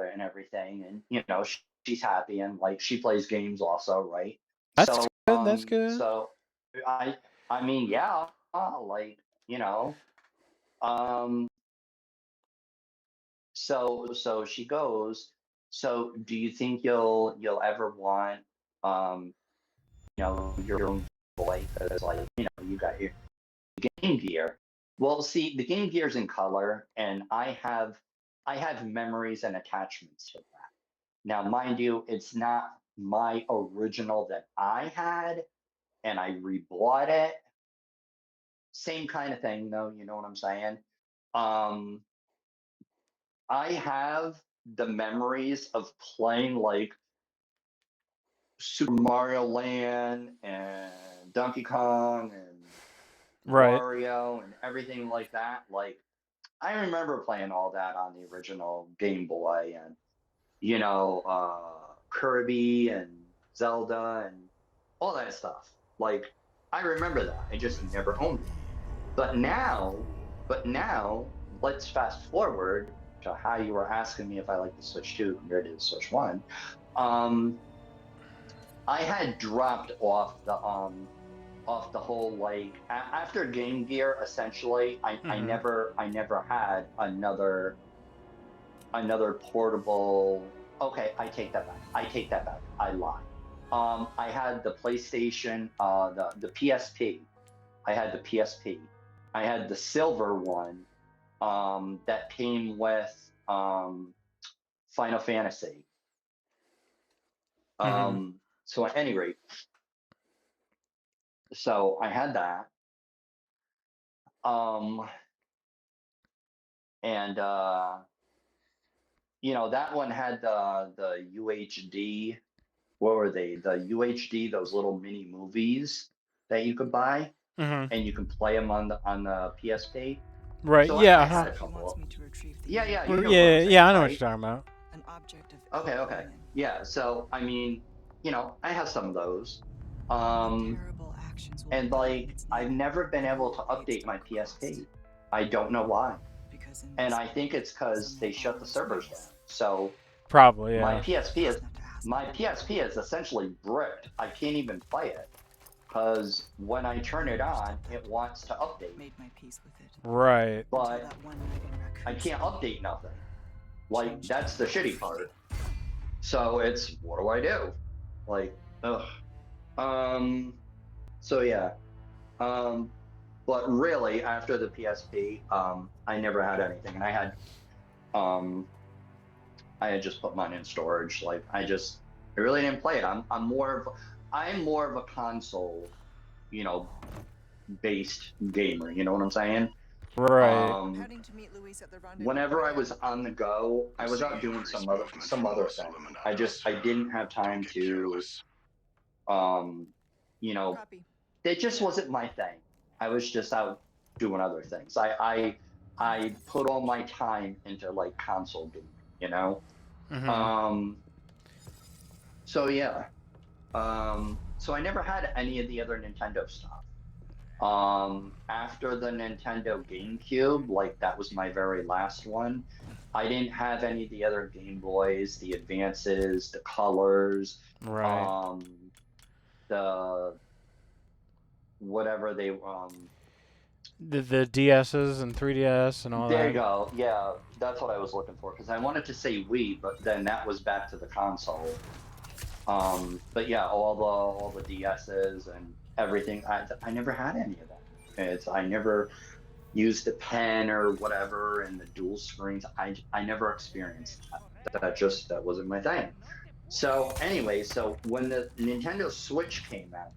it and everything, and she's happy, and like she plays games also, right? That's So good. That's good. so I I mean, yeah, like um so she goes, so do you think you'll ever want um your own boy, because like you got your Game Gear. Well, see, the Game Gear's in color, and I have memories and attachments to that. Now, mind you, it's not my original that I had, and I rebought it. Same kind of thing, though. You know what I'm saying? Um, I have the memories of playing like Super Mario Land and Donkey Kong and Right. Wario and everything like that. Like I remember playing all that on the original Game Boy, and Kirby and Zelda and all that stuff. Like I remember that. I just never owned it. But now, but now, let's fast forward to how you were asking me if I like the Switch 2 compared to the Switch 1. Um, I had dropped off the whole like after Game Gear. Essentially, I Mm-hmm. never had another portable. Okay, I take that back. I lied. I had the PlayStation, the PSP. I had the PSP. I had the silver one, that came with Final Fantasy. Mm-hmm. So at any rate, so I had that. Um, and that one had the UHD. What were they? The UHD, those little mini movies that you could buy, Mm-hmm. and you can play them on the PSP. Right. So Yeah. I Uh-huh. had a couple of. Yeah, yeah, you Well, know what I'm yeah. saying, Yeah. I know what right? you're talking about. Okay, okay. Yeah, so I mean, I have some of those. Um, and like I've never been able to update my PSP. I don't know why. And I think it's because they shut the servers down. So Probably. my Yeah. PSP is my PSP is essentially bricked. I can't even play it because when I turn it on, it wants to update, Right. but I can't update nothing. Like that's the shitty part. So it's what do I do? Like, ugh. Um. So yeah. Um. But really, after the PSP, I never had anything, and um, I had just put mine in storage. Like, I really didn't play it. I'm more of a console, you know, based gamer. You know what I'm saying? Right. Um, Whenever I was on the go, I was out doing some other thing. I didn't have time to um, you know, it just wasn't my thing. I was just out doing other things. I put all my time into like console gaming, you know. Mm-hmm. Um, so yeah. So I never had any of the other Nintendo stuff. After the Nintendo GameCube, like that was my very last one. I didn't have any of the other Game Boys, the Advances, the Colors, Right. um, the whatever they The DSs and 3DS and all there you that. go. Yeah, that's what I was looking for because I wanted to say Wii, but then that was back to the console. But yeah, all the DSs and everything. I never had any of that. I never used the pen or whatever and the dual screens. I never experienced that. That wasn't my thing. So anyway, so when the Nintendo Switch came out,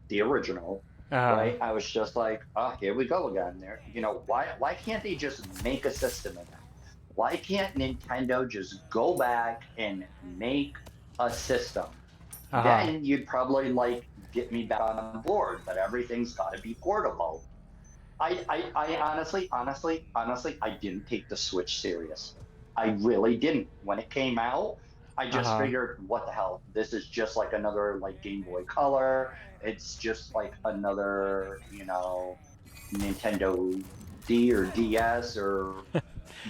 the original, Uh. right? I was just like, oh, here we go again. There, why can't they just make a system of that? Why can't Nintendo just go back and make a system? Uh huh. Then you'd probably like get me back on board, but everything's got to be portable. I honestly, I didn't take the Switch seriously. I really didn't. When it came out, I Uh just huh. figured, what the hell? This is just like another like Game Boy Color. It's just like another, Nintendo D or DS or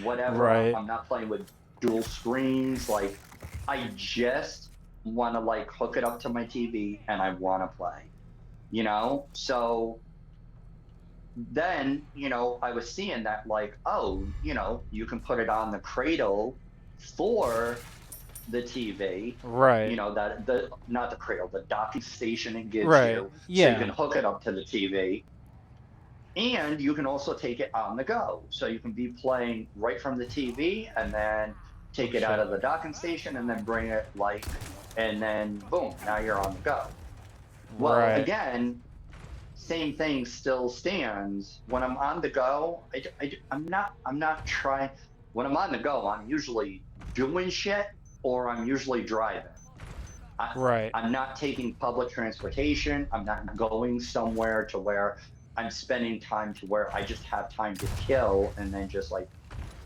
whatever. Right. I'm not playing with. dual screens. Like, I just want to like hook it up to my TV and I want to play, you know? So then, I was seeing that like, oh, you can put it on the cradle for the TV, Right. that the not the cradle, the docking station it gives Right. you, so you can Yeah. hook it up to the TV, and you can also take it on the go. So you can be playing right from the TV and then Oh take it out shit. of the docking station and then bring it and then boom, now you're on the go. Well, Right. again, same thing still stands. When I'm on the go, I'm not trying. When I'm on the go, I'm usually doing shit or I'm usually driving. I, Right. I'm not taking public transportation. I'm not going somewhere to where I'm spending time to where I just have time to kill and then just like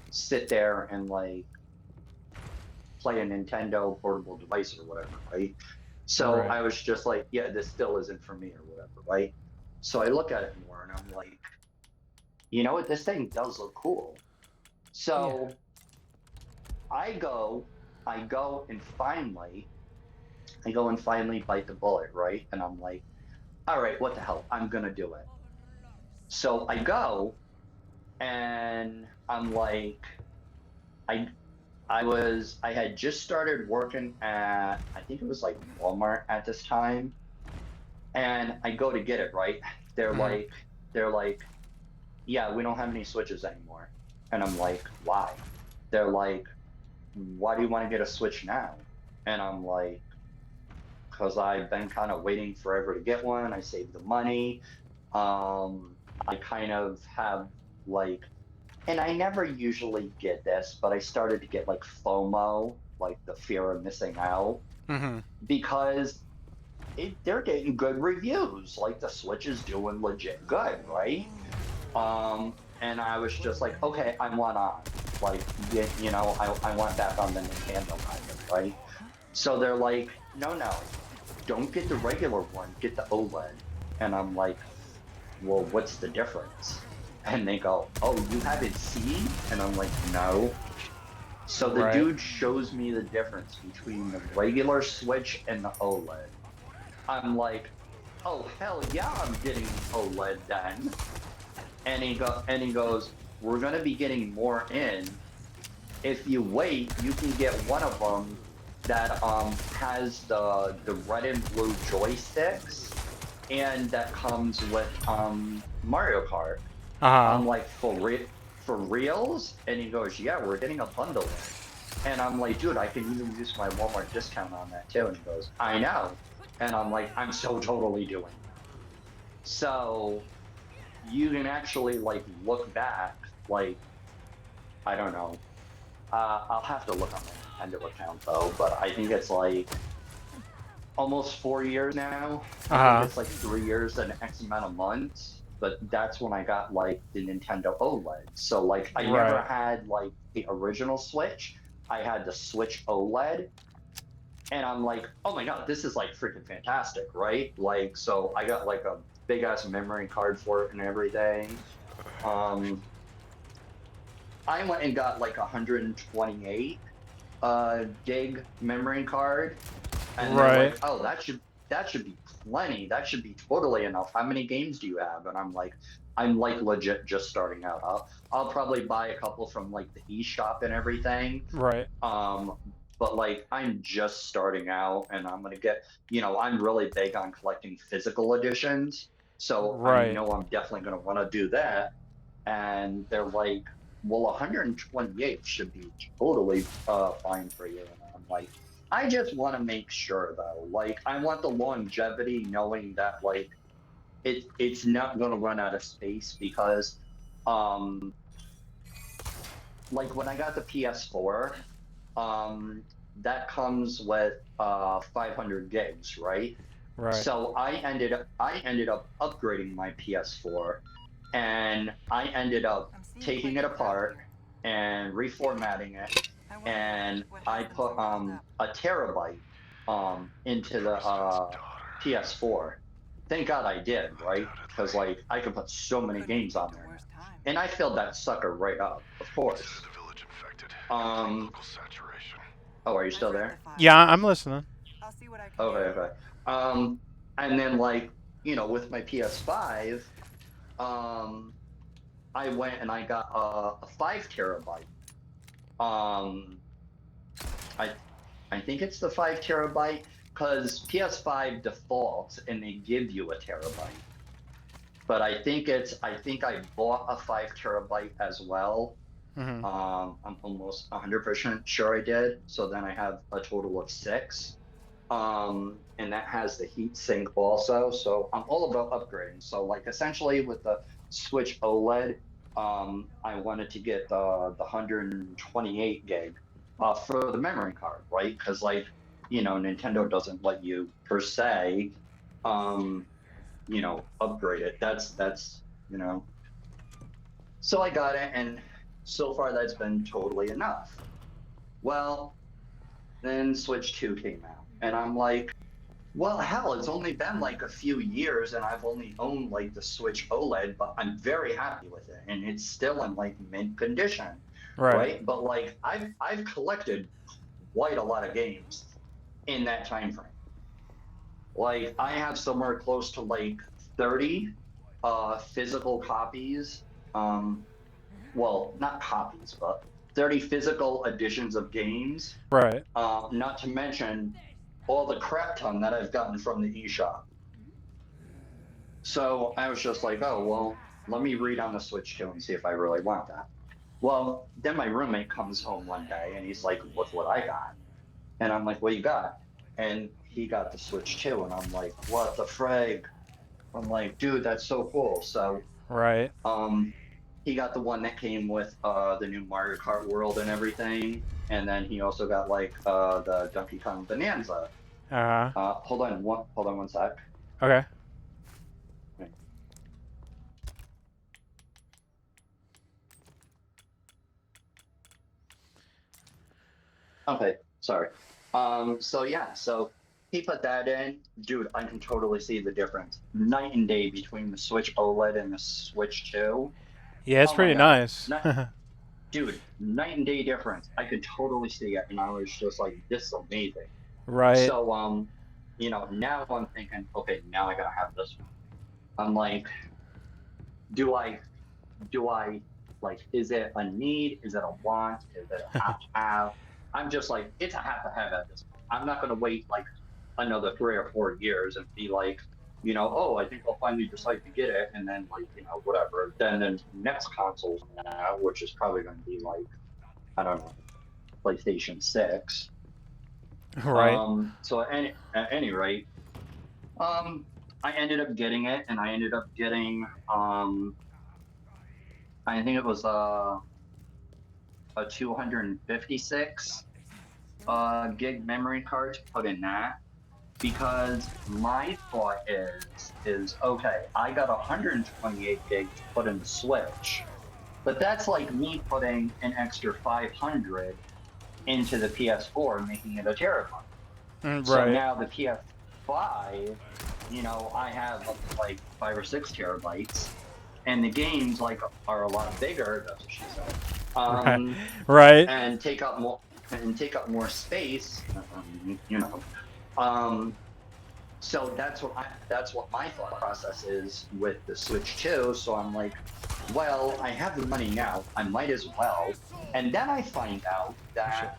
sit there and like play a Nintendo portable device or whatever, right? So Right. I was just like, yeah, this still isn't for me or whatever, right? So I look at it more and I'm like, you know what, this thing does look cool. Yeah. So I go, I go and finally, I go and finally bite the bullet, right? And I'm like, all right, what the hell? I'm gonna do it. So I go and I'm like, I I had just started working at, I think it was like Walmart at this time, and I go to get it, right? They're Mm. like, they're like, yeah, we don't have any switches anymore. And I'm like, why? They're like, why do you want to get a Switch now? And I'm like, because I've been kind of waiting forever to get one. I saved the money. I kind of have like, and I never usually get this, but I started to get like FOMO, like the fear of missing out, Mhm. because they're getting good reviews. Like the Switch is doing legit good, right? And I was just like, okay, I want on. Like, I want back on the Nintendo kind of, right? So they're like, no, no, don't get the regular one, get the OLED. And I'm like, well, what's the difference? And they go, oh, you haven't seen? And I'm like, no. So the Right. dude shows me the difference between the regular Switch and the OLED. I'm like, oh, hell yeah, I'm getting OLED then. And he goes, we're gonna be getting more in. If you wait, you can get one of them that has the red and blue joysticks and that comes with Mario Kart. Uh huh. I'm like, for reals? And he goes, yeah, we're getting a bundle in. And I'm like, dude, I can even use my Walmart discount on that too. And he goes, I know. And I'm like, I'm so totally doing that. So you can actually like look back, like, I don't know. I'll have to look on my Nintendo account though, but I think it's like almost 4 years now. Uh I think huh. it's like 3 years and X amount of months. But that's when I got like the Nintendo OLED. So like I never Right. had like the original Switch. I had the Switch OLED, and I'm like, oh my god, this is like freaking fantastic, right? Like, so I got like a big ass memory card for it and everything. Um, I went and got like 128 gig memory card, and they're Right. like, oh, that should be plenty. That should be totally enough. How many games do you have? And I'm like legit just starting out. I'll probably buy a couple from like the eShop and everything. Right. Um, but like I'm just starting out and I'm gonna get, I'm really big on collecting physical editions. So I Right. know I'm definitely gonna want to do that. And they're like, well, 128 should be totally fine for you. And I'm like, I just want to make sure though. Like I want the longevity knowing that like it's not gonna run out of space because um like when I got the PS4, um, that comes with 500 gigs, right? Right. So I ended up upgrading my PS4, and I ended up taking it apart and reformatting it, and I put a terabyte into the PS4. Thank God I did, right? Because like I could put so many games on there now, and I filled that sucker right up, of Consider course. the village infected. Um, oh, are you still there? Yeah, I'm listening. I'll see what I can Okay, do. okay. Um, and then like, with my PS5, um, I went and I got a 5 terabyte. Um, I I think it's the 5 terabyte because PS5 defaults and they give you a terabyte. But I think I bought a 5 terabyte as well. Hmm. I'm almost 100% sure I did. So then I have a total of six. And that has the heat sink also. So I'm all about upgrading. So like essentially with the Switch OLED, I wanted to get the 128 gig for the memory card, right? Because like, Nintendo doesn't let you per se, um, upgrade it. That's, you know. So I got it, and so far that's been totally enough. Well, then Switch 2 came out, and I'm like, well, hell, it's only been like a few years, and I've only owned like the Switch OLED, but I'm very happy with it, and it's still in like mint condition, Right. right? But like I've collected quite a lot of games in that time frame. Like I have somewhere close to like 30 physical copies. Well, not copies, but 30 physical editions of games. Right. Not to mention all the crap ton that I've gotten from the eShop. So I was just like, oh, well, let me read on the Switch 2 and see if I really want that. Well, then my roommate comes home one day and he's like, look what I got. And I'm like, what you got? And he got the Switch 2. And I'm like, what the frig? I'm like, dude, that's so cool. So Right. um, he got the one that came with the new Mario Kart World and everything. And then he also got like the Donkey Kong Bonanza. Uh huh. Hold on one sec. Okay. Okay, sorry. So yeah, so he put that in. Dude, I can totally see the difference. Night and day between the Switch OLED and the Switch 2. Yeah, it's Oh my pretty God. nice. Dude, night and day difference. I could totally see it. And I was just like, this is amazing. Right. So now I'm thinking, okay, now I gotta have this one. I'm like, do I do I like, is it a need? Is it a want? Is it a have to have? I'm just like, it's a have to have at this point. I'm not going to wait like another 3 or 4 years and be like, oh, I think I'll finally decide to get it. And then, like, whatever. Then the next console's out, which is probably going to be like, I don't know, PlayStation 6. Right. So at any rate, um, I ended up getting it and I ended up getting, I think it was a 256 gig memory card to put in that because my thought is okay, I got 128 gig to put in the Switch, but that's like me putting an extra 500 into the PS4, making it a terabyte. So Right. now the PS5, I have up to like 5 or 6 terabytes, and the games like are a lot bigger. That's what she said. Right. Um, Right. and take up more space. Um, so that's what my thought process is with the Switch 2. So I'm like, well, I have the money now, I might as well. And then I find out Oh, shit.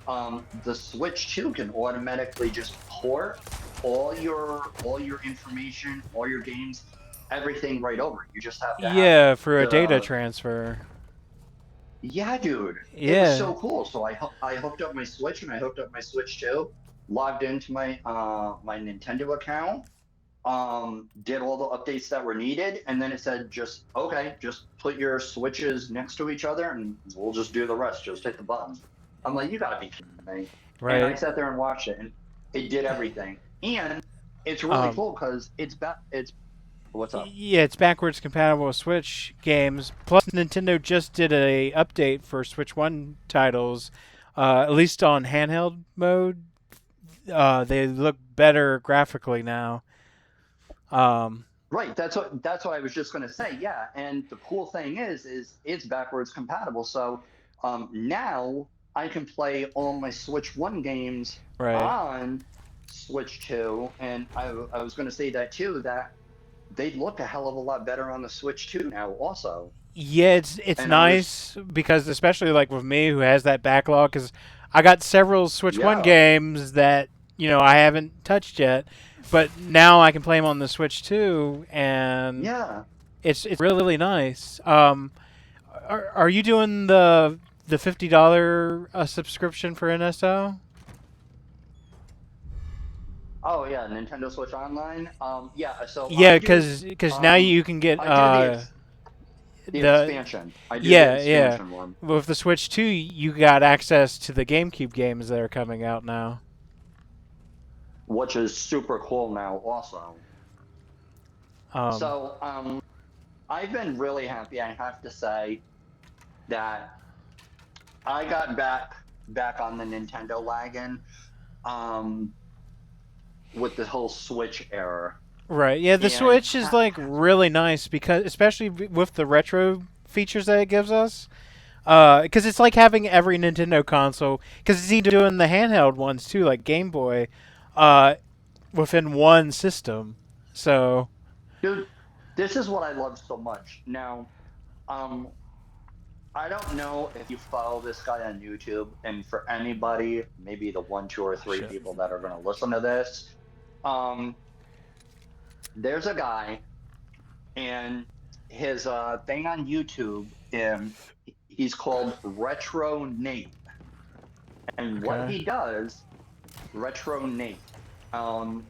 that the Switch 2 can automatically just port all your information, all your games, everything right over. You just have to have Yeah, for a data the transfer. Yeah, dude, it was Yeah. so cool. So I hooked up my Switch and I hooked up my Switch 2, logged into my Nintendo account, did all the updates that were needed, and then it said just okay, just put your Switches next to each other and we'll just do the rest. Just hit the button. I'm like, you gotta be kidding me. And I Right. sat there and watched it and it did everything. And it's really Um. cool because it's what's up? Yeah, it's backwards compatible with Switch games. Plus, Nintendo just did a update for Switch One titles, at least on handheld mode. They look better graphically now. Um. Right, that's what I was just going to say. Yeah, and the cool thing is it's backwards compatible. So now I can play all my Switch 1 games Right. on Switch 2. And I was going to say that too, that they look a hell of a lot better on the Switch 2 now, also. Yeah, it's And I was, nice because especially like with me who has that backlog, because I got several Switch One yeah, games that I haven't touched yet, but now I can play them on the Switch 2, and yeah. it's really nice. Are you doing the $50 subscription for NSO? Oh, yeah, Nintendo Switch Online. Yeah, so Yeah, because now you can get I do the the expansion. I do the yeah. expansion one, With the Switch 2, you got access to the GameCube games that are coming out now. which is super cool now, also. Um, So, I've been really happy, I have to say, that I got back on the Nintendo wagon, um, with the whole Switch era. right. Yeah, the And Switch is like really nice because especially with the retro features that it gives us. Because it's like having every Nintendo console. Because it's even doing the handheld ones too, like Game Boy, uh, within one system. So dude, this is what I love so much. Now, um, I don't know if you follow this guy on YouTube, and for anybody, maybe the one, two, or three shit. people that are going to listen to this, um, there's a guy, and his thing on YouTube, he's called Retro Nate, and what Okay. he does, Retro Nate,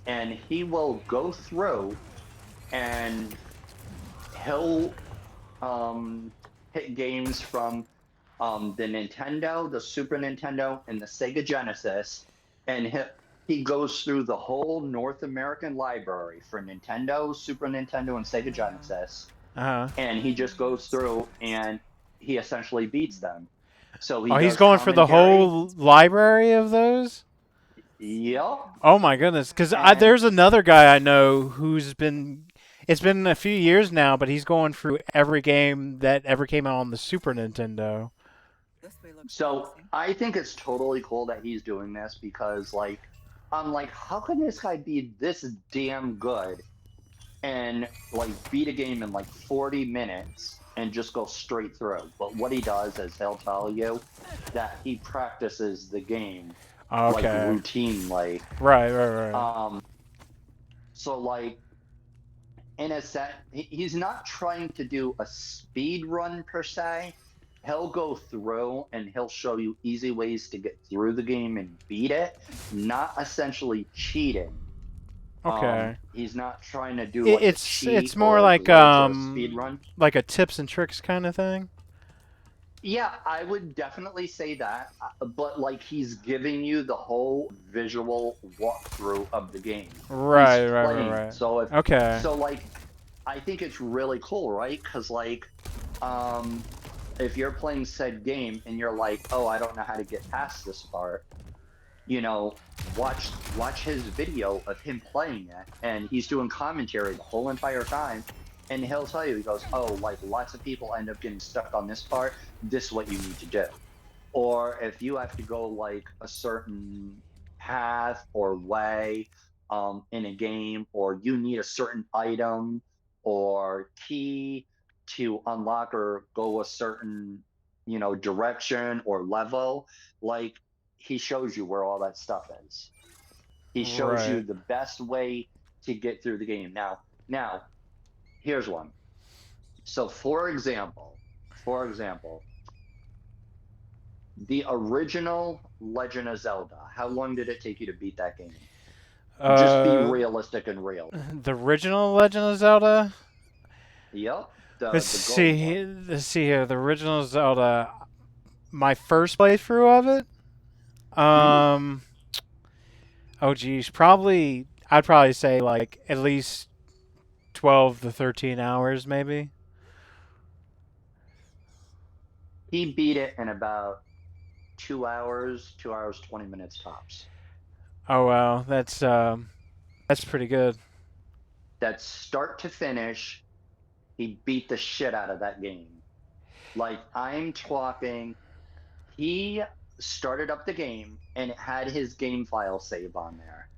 and he will go through and he'll hit games from the Nintendo, the Super Nintendo, and the Sega Genesis, and he goes through the whole North American library for Nintendo, Super Nintendo, and Sega Genesis, Uh huh. and he just goes through and he essentially beats them. So he Oh, he's does going for the commentary. whole library of those. Yep. Oh my goodness! Because And there's another guy I know who's been. It's been a few years now, but he's going through every game that ever came out on the Super Nintendo. so I think it's totally cool that he's doing this because, like, I'm like, how can this guy be this damn good and like beat a game in like 40 minutes and just go straight through? But what he does is he'll tell you that he practices the game like Okay. routinely. Right, right, right. Um, so like in a set, he's not trying to do a speed run per se. He'll go through and he'll show you easy ways to get through the game and beat it, not essentially cheating. Okay. He's not trying to do It, like a it's cheat more or a glitch or a speed run. like a tips and tricks kind of thing. Yeah, I would definitely say that, but like he's giving you the whole visual walkthrough of the game. He's Right, right, playing right, it. right. So Okay. like I think it's really cool, right? Cuz like um if you're playing said game and you're like, "Oh, I don't know how to get past this part." Watch his video of him playing it, and he's doing commentary the whole entire time, and he'll tell you, he goes, "Oh, like lots of people end up getting stuck on this part. This is what you need to do." Or if you have to go like a certain path or way in a game, or you need a certain item or key to unlock or go a certain direction or level, like he shows you where all that stuff is. He shows you Right. the best way to get through the game. Now here's one. So for example, the original Legend of Zelda, how long did it take you to beat that game? Just be Uh, realistic and real. the original Legend of Zelda. Yep, the gold one. Let's see here. The original Zelda. My first playthrough of it. Hmm. Oh geez, probably. I'd probably say like at least 12 to 13 hours, maybe. He beat it in about 2 hours, 2 hours 20 minutes tops. Oh wow, that's pretty good. That start to finish, he beat the shit out of that game. Like I'm talking, he started up the game, and it had his game file save on there,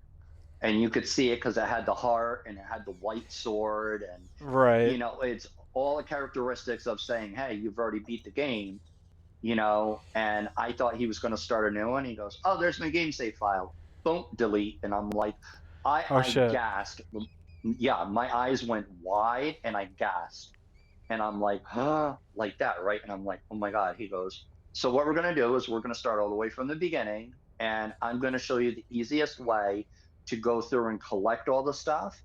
and you could see it because it had the heart and it had the white sword, and Right. it's all the characteristics of saying, hey, you've already beat the game. And I thought he was going to start a new one. He goes, oh, there's my game save file. Boom, delete. And I'm like, i Oh i shit. gasped. Yeah, my eyes went wide and I gasped, and I'm like, huh, like that, right? And I'm like, oh my God. He goes, so what we're going to do is we're going to start all the way from the beginning, and I'm going to show you the easiest way to go through and collect all the stuff,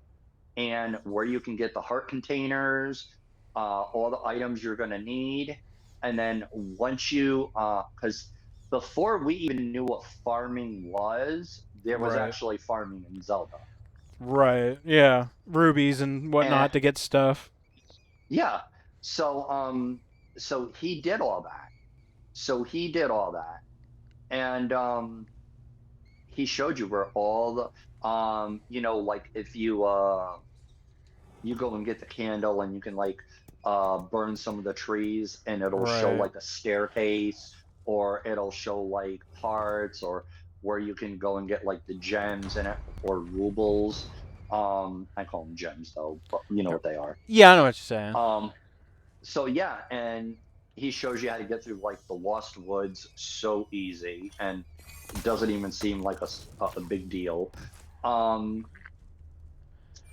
and where you can get the heart containers, all the items you're going to need. And then once you, because before we even knew what farming was, there was Right. actually farming in Zelda. Right. Yeah. Rubies and And whatnot to get stuff. yeah, so he did all that. So he did all that. And he showed you where all the, like if you go and get the candle, and you can like burn some of the trees, and it'll show Right. like a staircase, or it'll show like parts, or where you can go and get like the gems in it, or rubles. I call them gems though, but you know what they are. Yeah, I know what you're saying. um so yeah, and he shows you how to get through like the lost woods so easy, and it doesn't even seem like a big deal. um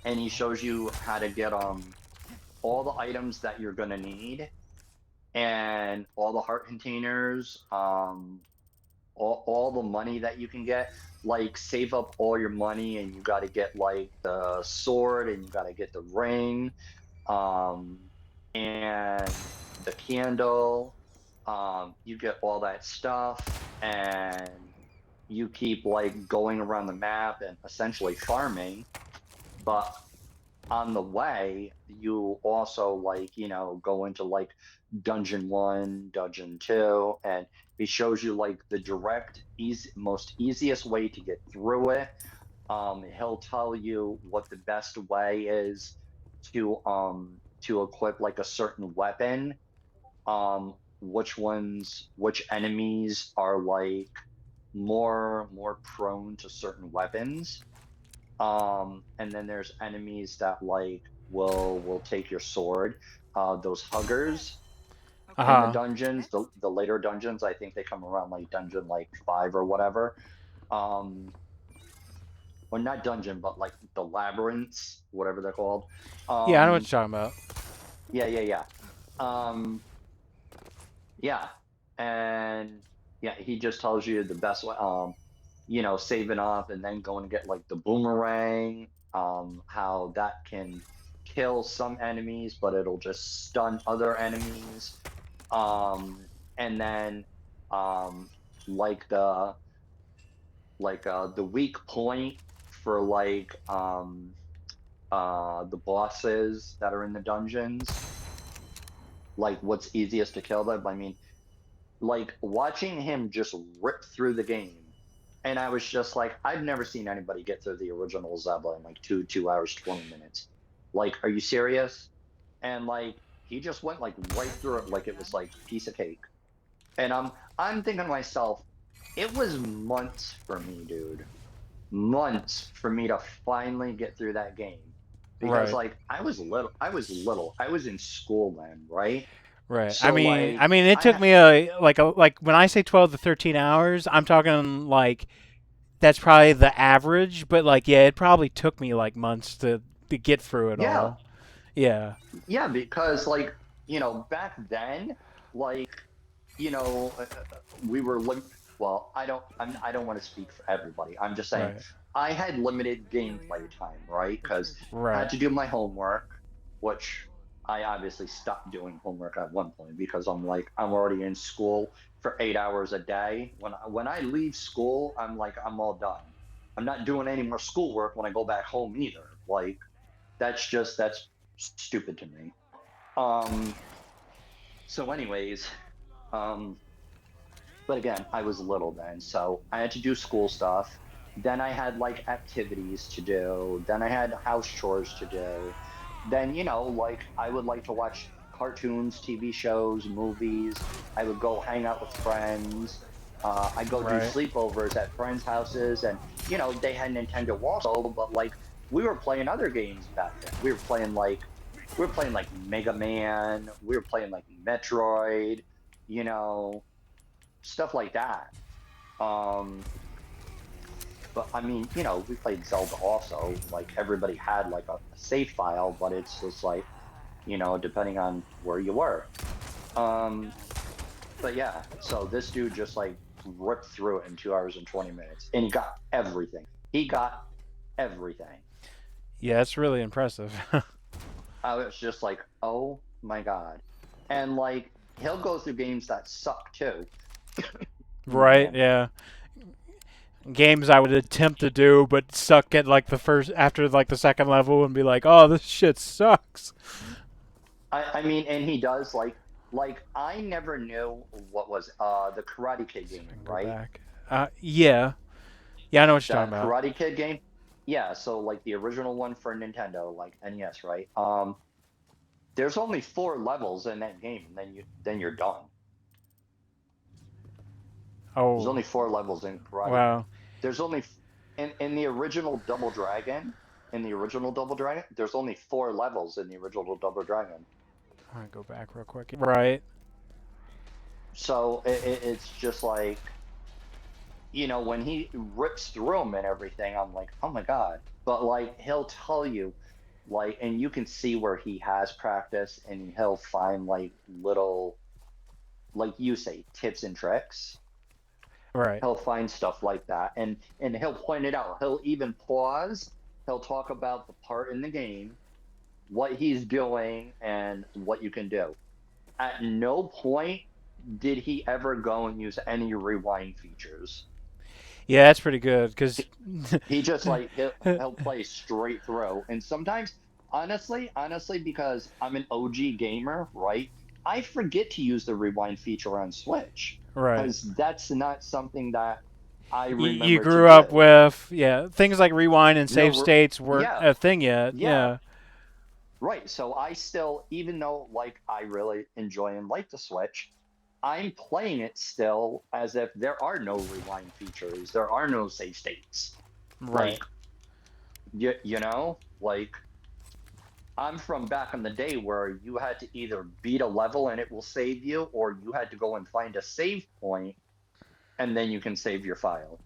and he shows you how to get all the items that you're going to need, and all the heart containers, all the money that you can get. Like, save up all your money, and you got to get like the sword, and you got to get the ring, um, and the candle. You get all that stuff, and you keep like going around the map and essentially farming. But on the way, you also like, go into like dungeon one, dungeon two, and he shows you like the direct, most easiest way to get through it. He'll tell you what the best way is to equip like a certain weapon, which enemies are like more prone to certain weapons. And then there's enemies that like will take your sword. Those huggers Uh in the huh. dungeons, the later dungeons, I think they come around like dungeon like 5 or whatever. Um, or not dungeon, but like the labyrinths, whatever they're called. Yeah, I know what Um, you're talking about. yeah, yeah, yeah. Um, yeah, and yeah, he just tells you the best way. Saving off and then going to get like the boomerang. How that can kill some enemies, but it'll just stun other enemies. And then um, like the weak point for like the bosses that are in the dungeons, like what's easiest to kill them. I mean, like watching him just rip through the game, and I was just like, I've never seen anybody get through the original Zelda in like 2 hours 20 minutes. Like, are you serious? And like he just went like right through it like it was like a piece of cake. And I'm thinking to myself, it was months for me, dude. Months for me to finally get through that game. Because Right. like I was in school then, right? Right. I So mean, I like mean, it took me like when I say 12 to 13 hours, I'm talking like that's probably the average. But like, yeah, it probably took me like months to get through it yeah, all. Yeah. yeah, because like, back then, like, we were well, I don't want to speak for everybody. I'm just saying Right. I had limited gameplay time, right? Because I had Right. to do my homework, which I obviously stopped doing homework at one point because I'm like, I'm already in school for 8 hours a day. When I leave school, I'm like, I'm all done. I'm not doing any more schoolwork when I go back home either. Like, that's stupid to me. Um, so anyways, um, but again, I was little then, so I had to do school stuff. Then I had like activities to do. Then I had house chores to do. Then, like I would like to watch cartoons, TV shows, movies. I would go hang out with friends. I go do Right. sleepovers at friends' houses, and they had Nintendo also, but like we were playing other games back then. We were playing like Mega Man. We were playing like Metroid. You know, stuff like that. Um, but I mean, we played Zelda also. Like everybody had like a save file, but it's just like, depending on where you were. Um, but yeah, so this dude just like ripped through it in 2 hours and 20 minutes, and he got everything. He got everything. Yeah, it's really impressive. I was just like, oh my God. And like, he'll go through games that suck too. Right. Man, Yeah. Games I would attempt to do, but suck at like the first after like the second level and be like, "Oh, this shit sucks." I mean, and he does like I never knew what was the Karate Kid See if I game, can go right? back. Yeah. Yeah, I know what you're talking That about. Karate Kid game. Yeah, so like the original one for Nintendo, like NES, right? There's only 4 levels in that game, and then you're done. There's Oh, only 4 levels in Karate. wow. There's only in the original Double Dragon. In the original Double Dragon, there's only 4 levels in the original Double Dragon. I'm gonna go back real quick. Right. So it's just like, when he rips through them and everything, I'm like, oh my God. But like he'll tell you, like, and you can see where he has practice, and he'll find like little, like you say, tips and tricks. Right. He'll find stuff like that, and he'll point it out. He'll even pause. He'll talk about the part in the game, what he's doing, and what you can do. At no point did he ever go and use any rewind features. Yeah, that's pretty good because. He just like he'll play straight through. And sometimes, honestly, because I'm an OG gamer, right? I forget to use the rewind feature on Switch Right. because that's not something that I You remember to grew up do. with, yeah, things like rewind and No, save states weren't yeah, a thing yet. yeah, Yeah. right. So I still, even though like I really enjoy and like the Switch, I'm playing it still as if there are no rewind features, there are no save states. Right. Like like I'm from back in the day where you had to either beat a level and it will save you, or you had to go and find a save point and then you can save your file.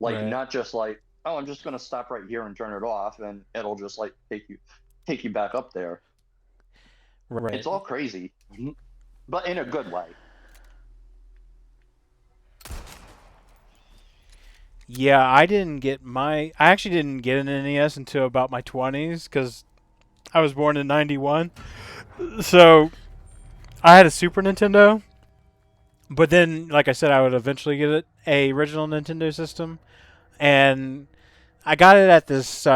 Like Right. not just like, oh, I'm just gonna stop right here and turn it off and it'll just like take you back up there. It's Right. all crazy, but in a good way. Yeah, I actually didn't get an NES until about my 20s because I was born in 91. So I had a Super Nintendo, but then, like I said, I would eventually get a original Nintendo system. And I got it at this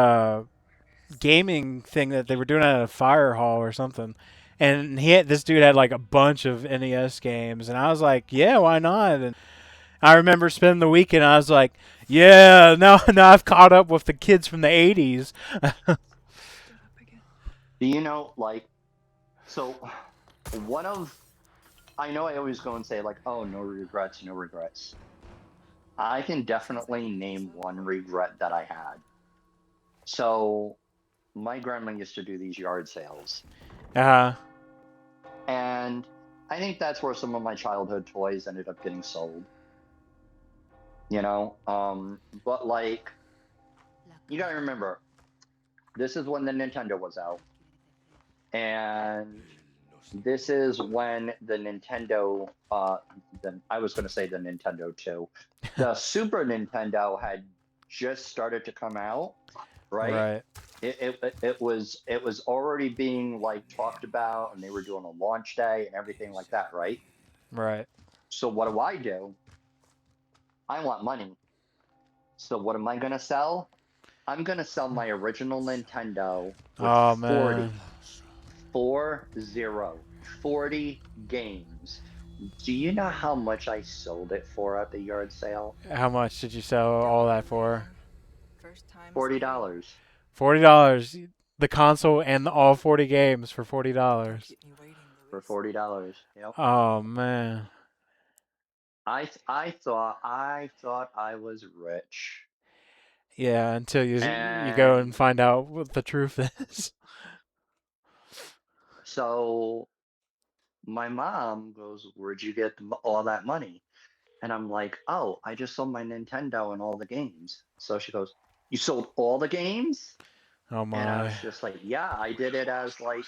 gaming thing that they were doing at a fire hall or something. And this dude had like a bunch of NES games, and I was like, yeah, why not? And I remember spending the weekend. I was like, yeah, now I've caught up with the kids from the '80s. Do you know, like, so one of, I know I always go and say, like, oh, no regrets, no regrets. I can definitely name one regret that I had. So my grandma used to do these yard sales, Uh, and I think that's where some of my childhood toys ended up getting sold, but like, you gotta remember, this is when the Nintendo was out, and this is when the Nintendo, I was going to say the Nintendo 2, the Super Nintendo had just started to come out, right? right, It was already being like talked about, and they were doing a launch day and everything like that, right? right. So what do? I want money. So what am I going to sell? I'm going to sell my original Nintendo with Oh man, 40, 40 games. Do you know how much I sold it for at the yard sale? how much did you sell all that for? $40. $40. The console and all 40 games for $40. For $40. Yep. Oh man. I thought I was rich, Yeah, until you go and and find out what the truth is. so my mom goes, "Where'd you get all that money?" And I'm like, "Oh, I just sold my Nintendo and all the games." So she goes, "You sold all the games?" Oh And I my. was just like, "Yeah, I did it as like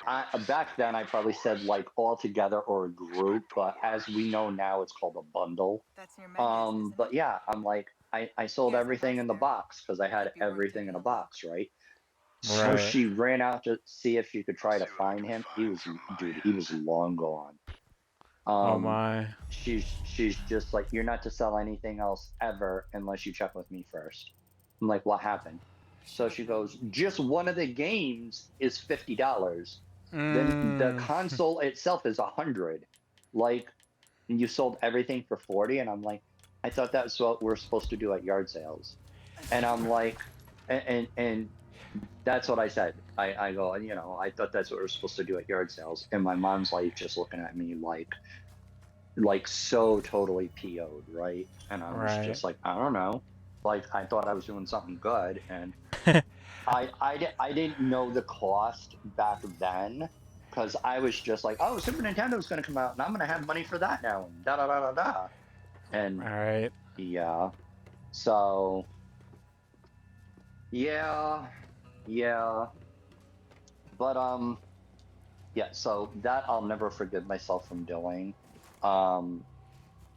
I back then I probably said like all together or a group, but as we know now it's called a bundle. That's near Mendes, isn't it? But yeah, I'm like I sold Here's the everything bus in the fare. box because I had Hope you worked it everything in a in a lot. box, right? So Right. she ran out to see if she could try to find him. He was, dude, he was long gone. Oh Um, my. she's just like, "You're not to sell anything else ever unless you check with me first." I'm like, "What happened?" Should So have she known. goes, "Just one of the games is $50. Then the Mm. console itself is 100. Like, and you sold everything for 40." And I'm like, "I thought that's what we're supposed to do at yard sales." And I'm like, and that's what I said. I go, I thought that's what we're supposed to do at yard sales. And my mom's like just looking at me like so totally PO'd, right? And I was Right. just like, I don't know. Like I thought I was doing something good, and I didn't know the cost back then because I was just like, oh, Super Nintendo's gonna come out, and I'm gonna have money for that now, and da da da da da. And All right. yeah, so yeah, yeah, but yeah, so that I'll never forgive myself from doing. Um,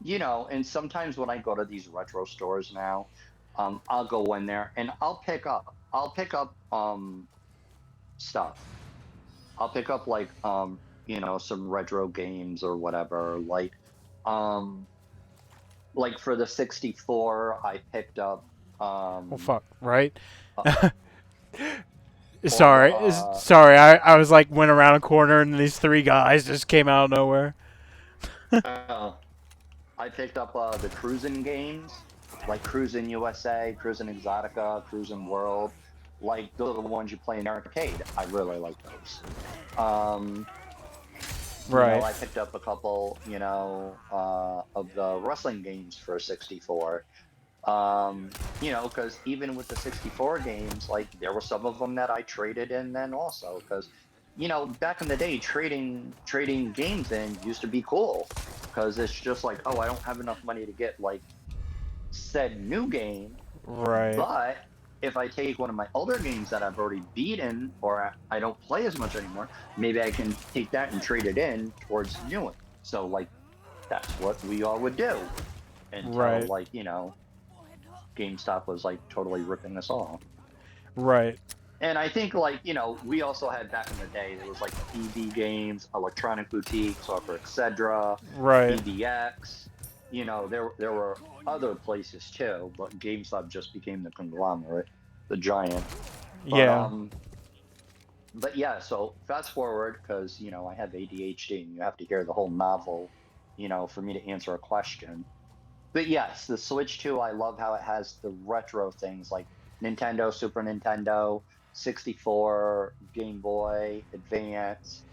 and sometimes when I go to these retro stores now, I'll go in there and I'll pick up stuff. I'll pick up like some retro games or whatever. Um like for the 64, I picked up Well, fuck. Right. uh, all the Sorry. Sorry. I was like went around a corner and these three guys just came out of nowhere. uh I picked up the cruising games, like Cruising USA, Cruising Exotica, Cruising World. Like those are the ones you play in arcade. I really like those. Um, Right. I picked up a couple, of the wrestling games for 64. Because even with the 64 games, like there were some of them that I traded in then also, because back in the day, trading games in used to be cool, because it's just like, oh, I don't have enough money to get like said new game, Right. but if I take one of my older games that I've already beaten or I don't play as much anymore, maybe I can take that and trade it in towards new one. So like that's what we all would do until Right. like, GameStop was like totally ripping us off. Right. And I think like, we also had back in the day, there was like EB Games, Electronic Boutique, Software, etc., Right. EBX. There were other places too, but GameStop just became the conglomerate, the giant. But Yeah. but yeah, so fast forward because I have ADHD and you have to hear the whole novel, for me to answer a question. But yes, the Switch 2, I love how it has the retro things like Nintendo, Super Nintendo, 64, Game Boy, Advance,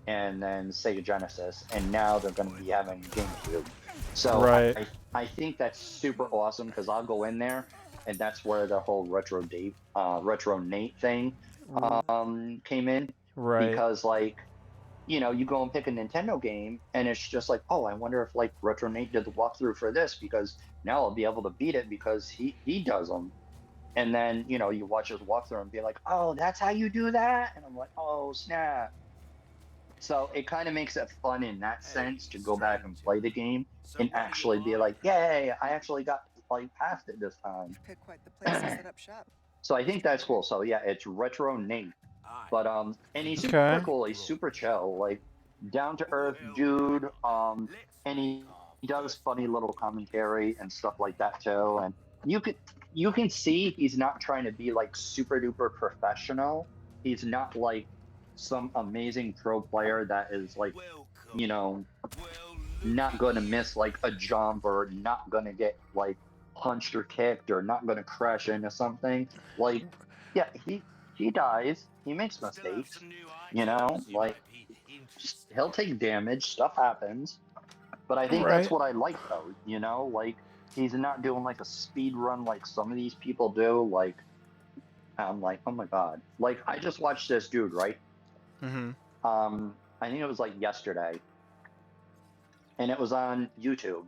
and then Sega Genesis. And now they're going to be having GameCube. So Right. I think that's super awesome because I'll go in there and that's where the whole retro Nate thing came in Right. because like you go and pick a Nintendo game, and it's just like, oh, I wonder if like Retro Nate did the walkthrough for this because now I'll be able to beat it because he does them. And then you watch his walkthrough and be like, oh, that's how you do that, and I'm like, oh snap. So it kind of makes it fun in that sense to go back and play the game and actually be like, yay, I actually got like past it this time. You picked quite the place to set up shop, So I think that's stranger. cool. So yeah, it's Retro Nate. But and he's super Okay. cool. He's super chill, like down to earth dude. And he does funny little commentary and stuff like that too. And you can you can see he's not trying to be like super duper professional. He's not like some amazing pro player that is like, you know, not going to miss like a jump or not going to get like punched or kicked or not going to crash into something. Like, yeah, he dies, he makes mistakes, like he'll take damage, stuff happens, But I think that's Right. what I like though, you know, like he's not doing like a speed run like some of these people do. Like I'm like, oh my God. Like I just watched this dude, right? Mm-hmm. I think it was like yesterday, and it was on YouTube,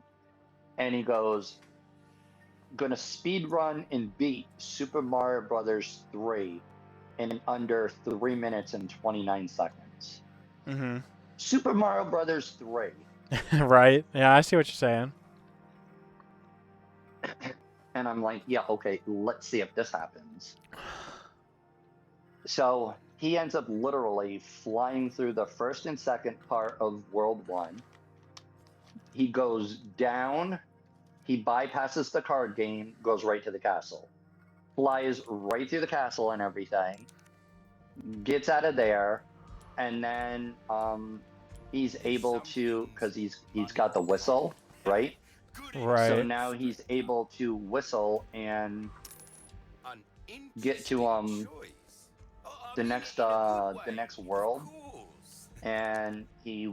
and he goes, gonna speed run and beat Super Mario Brothers 3 in under 3 minutes and 29 seconds. Mm-hmm. Super Mario Brothers 3. Right. Yeah, I see what you're saying. And I'm like, yeah, okay, let's see if this happens. So he ends up literally flying through the first and second part of World 1. He goes down, he bypasses the card game, goes right to the castle. Flies right through the castle and everything, gets out of there, and then he's able to, because he's got the whistle, right? So Right. now he's able to whistle and get to the next world, and he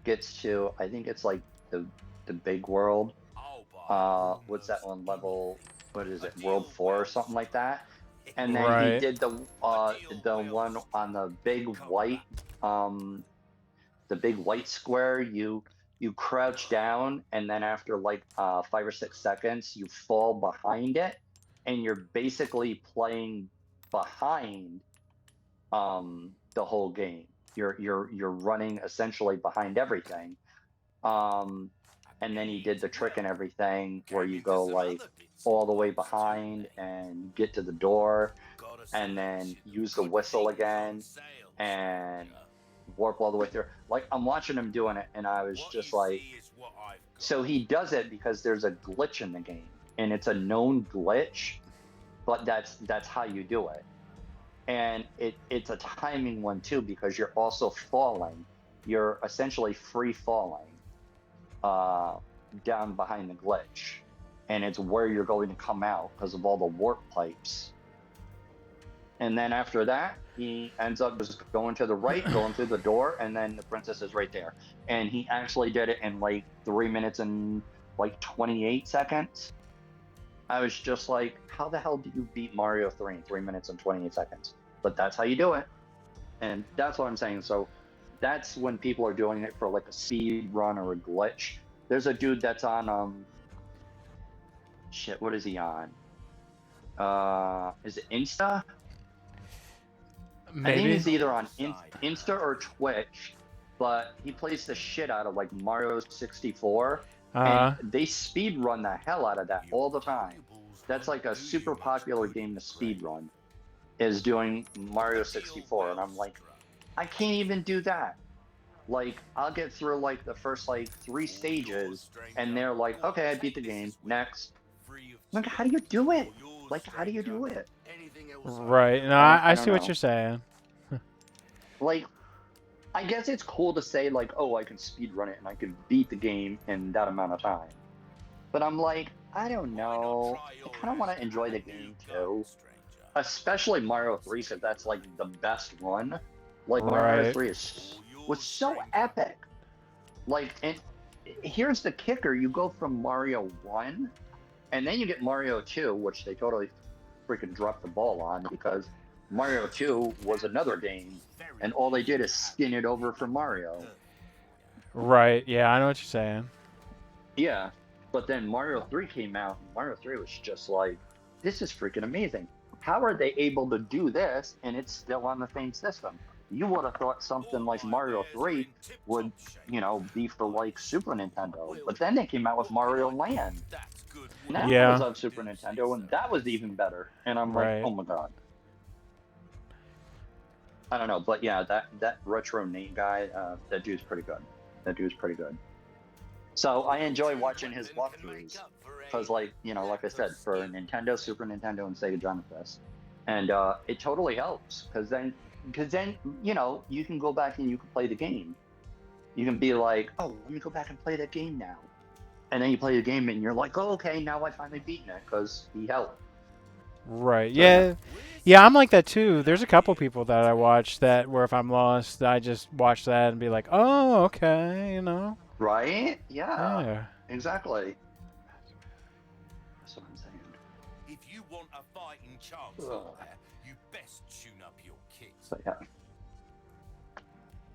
gets to, I think it's like the big world. What's that one level? What is it? World 4 or something like that. And then he Right. did the one on the big white square. You crouch down, and then after like 5 or 6 seconds, you fall behind it, and you're basically playing behind the whole game. You're running essentially behind everything. And then he did the trick and everything where you go like all the way behind and get to the door, and then use the whistle again and warp all the way through. Like I'm watching him doing it, and I was just like, so he does it because there's a glitch in the game, and it's a known glitch, but that's how you do it. And it's a timing one too, because you're also falling. You're essentially free falling down behind the glitch, and it's where you're going to come out because of all the warp pipes. And then after that, he ends up just going to the right, going through the door, and then the princess is right there. And he actually did it in like 3 minutes and like 28 seconds. I was just like, how the hell do you beat Mario 3 in 3 minutes and 28 seconds? But that's how you do it. And that's what I'm saying. So that's when people are doing it for like a speed run or a glitch. There's a dude that's on shit, what is he on? Is it Insta? I think Maybe. he's either on Insta or Twitch, but he plays the shit out of like Mario 64, and Uh. they speed run the hell out of that all the time. That's like a super popular game to speed run, is doing Mario 64, and I'm like, I can't even do that. Like I'll get through like the first like 3 stages, and they're like, okay, I beat the game. Next. Like, how do you do it? Like, how do you do it? Right. No, I I don't see what know. you're saying. Like, I guess it's cool to say like, oh, I can speed run it and I can beat the game in that amount of time. But I'm like, I don't know. I kind of want to enjoy the game too, especially Mario 3, because that's like the best one. Like Mario Right. 3 was so epic. Like, and here's the kicker: you go from Mario 1, and then you get Mario 2, which they totally freaking dropped the ball on, because Mario 2 was another game, and all they did is skin it over for Mario. Right. Yeah, I know what you're saying. Yeah, but then Mario 3 came out, and Mario 3 was just like, this is freaking amazing. How are they able to do this, and it's still on the same system? You would have thought something like Mario 3 would, be for like Super Nintendo, but then they came out with Mario Land. And that was Yeah. on Super Nintendo, and that was even better. And I'm like, Right. oh my God. I don't know, but yeah, that retro Nate guy, that dude's pretty good. That dude's pretty good. So I enjoy watching his walkthroughs because, like I said, for Nintendo, Super Nintendo, and Sega Genesis, and it totally helps because then you can go back and you can play the game. You can be like, oh, let me go back and play that game now, and then you play the game and you're like, oh, okay, now I finally beaten it because he helped. Right. So, yeah. Yeah. Yeah, I'm like that too. There's a couple people that I watch that where if I'm lost, I just watch that and be like, oh, okay, Right? Yeah, Yeah. exactly. That's what I'm saying. If you want a fighting chance Ugh. like that, you best tune up your kit. So yeah.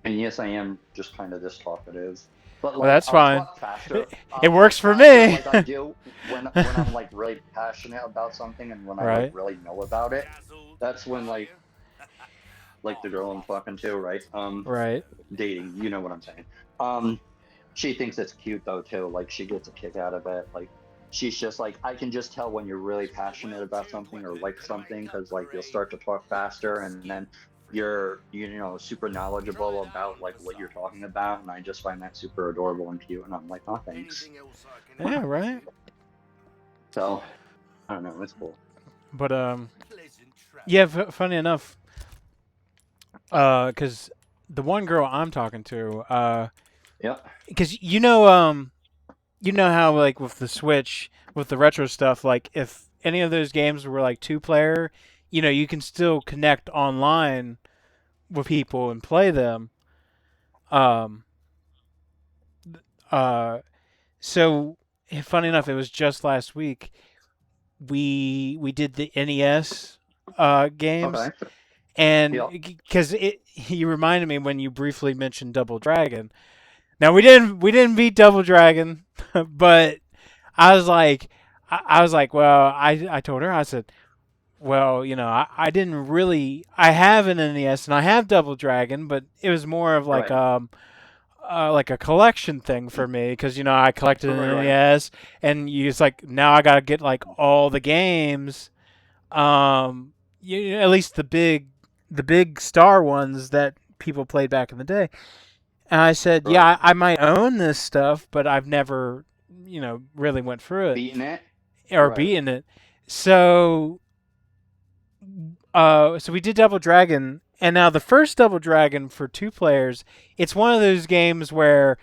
And yes, I am just kind of this talkative, but Well, like that's I'll fine. talk faster. It I'll works talk for faster me. like I do when I'm like really passionate about something and when I like Right. really know about it. Dazzled, That's when are you? like the girl I'm talking to, right? Right. Dating, you know what I'm saying. She thinks it's cute though too. Like she gets a kick out of it. Like she's just like I can just tell when you're really passionate about something or like something because like you'll start to talk faster and then you're super knowledgeable about like what you're talking about and I just find that super adorable and cute and I'm like, oh thanks. Anything else I can Yeah. help Right. So I don't know, it's cool. But Pleasant yeah. travel. Funny enough, because the one girl I'm talking to, Yep. because you know how like with the Switch, with the retro stuff, like if any of those games were like 2-player, you can still connect online with people and play them. Um. Uh. So funny enough, it was just last week we did the NES games, Okay. and Yep. because it you reminded me when you briefly mentioned Double Dragon. Now we didn't beat Double Dragon, but I was like, well, I told her, I said, well, I didn't really, I have an NES and I have Double Dragon, but it was more of Right. like a collection thing for me because I collected an Right. NES, and it's like now I gotta get like all the games, at least the big star ones that people played back in the day. And I said, yeah, Right. I might own this stuff, but I've never, really went through it Beating it. or Right. beaten it. So we did Double Dragon, and now the first Double Dragon for 2 players, it's one of those games where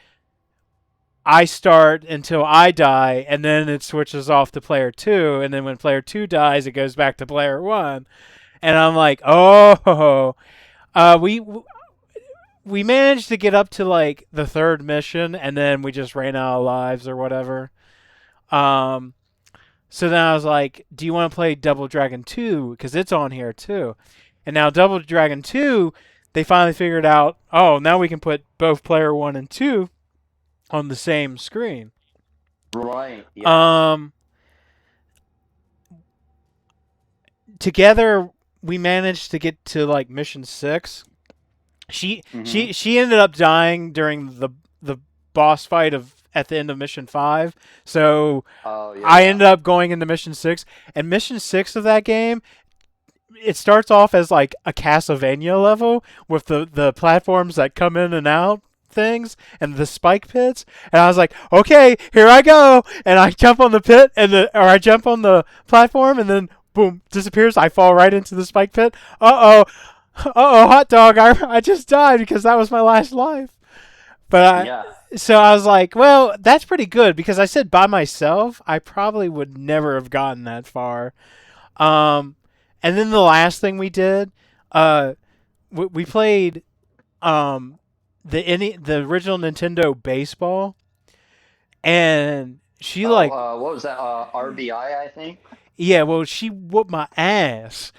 I start until I die, and then it switches off to player 2, and then when player 2 dies, it goes back to player 1. And I'm like, oh, we managed to get up to like the third mission, and then we just ran out of lives or whatever. Um, so then I was like, do you want to play Double Dragon 2? Because it's on here too. And now Double Dragon 2, they finally figured out, oh, now we can put both player 1 and 2 on the same screen. Right. Yeah. Um, Together, we managed to get to like mission 6. She Mm-hmm. she she ended up dying during the boss fight of at the end of mission 5. So Oh yeah. I Yeah. ended up going into mission 6, and mission 6 of that game, it starts off as like a Castlevania level with the platforms that come in and out things and the spike pits, and I was like, okay, here I go, and I jump on the pit or I jump on the platform, and then boom, disappears. I fall right into the spike pit. Hot dog, I just died because that was my last life. But Yeah. so I was like, well, that's pretty good because I said by myself, I probably would never have gotten that far. Um, and then the last thing we did, we played the original Nintendo baseball, and she Oh, like, what was that? RBI, I think. yeah, well, she whooped my ass.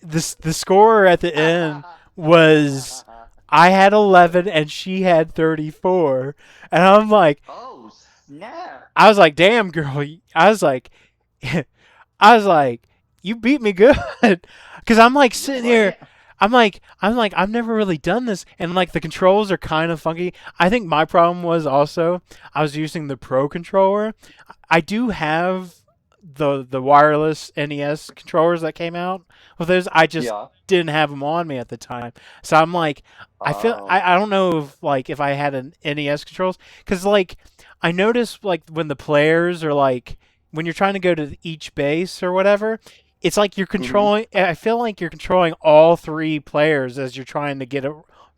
The score at the end was I had 11 and she had 34, and I'm like, Oh snap! I was like, damn girl, I was like, I was like, you beat me good, because I'm like sitting here. Right. I'm like, I've never really done this, and like the controls are kind of funky. I think my problem was also I was using the Pro controller. I do have the wireless NES controllers that came out with those. I just Yeah. didn't have them on me at the time, so I'm like, Oh. I don't know if I had an NES controls, because like I noticed like when the players are like when you're trying to go to each base or whatever, it's like you're Hmm. controlling. I feel like you're controlling all 3 players as you're trying to get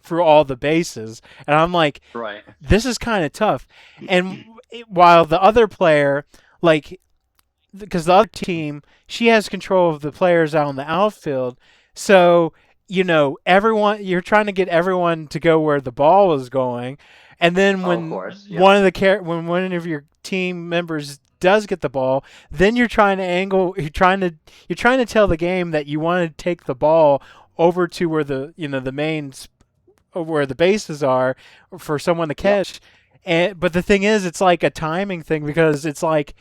through all the bases, and I'm like, Right. this is kind of tough. And while the other player, like, because the other team, she has control of the players out in the outfield, so everyone, you're trying to get everyone to go where the ball is going, And then Oh, of when course, yeah. when one of your team members does get the ball, then you're trying to tell the game that you want to take the ball over to where the main where the bases are for someone to Yep. catch. But the thing is, it's like a timing thing because it's like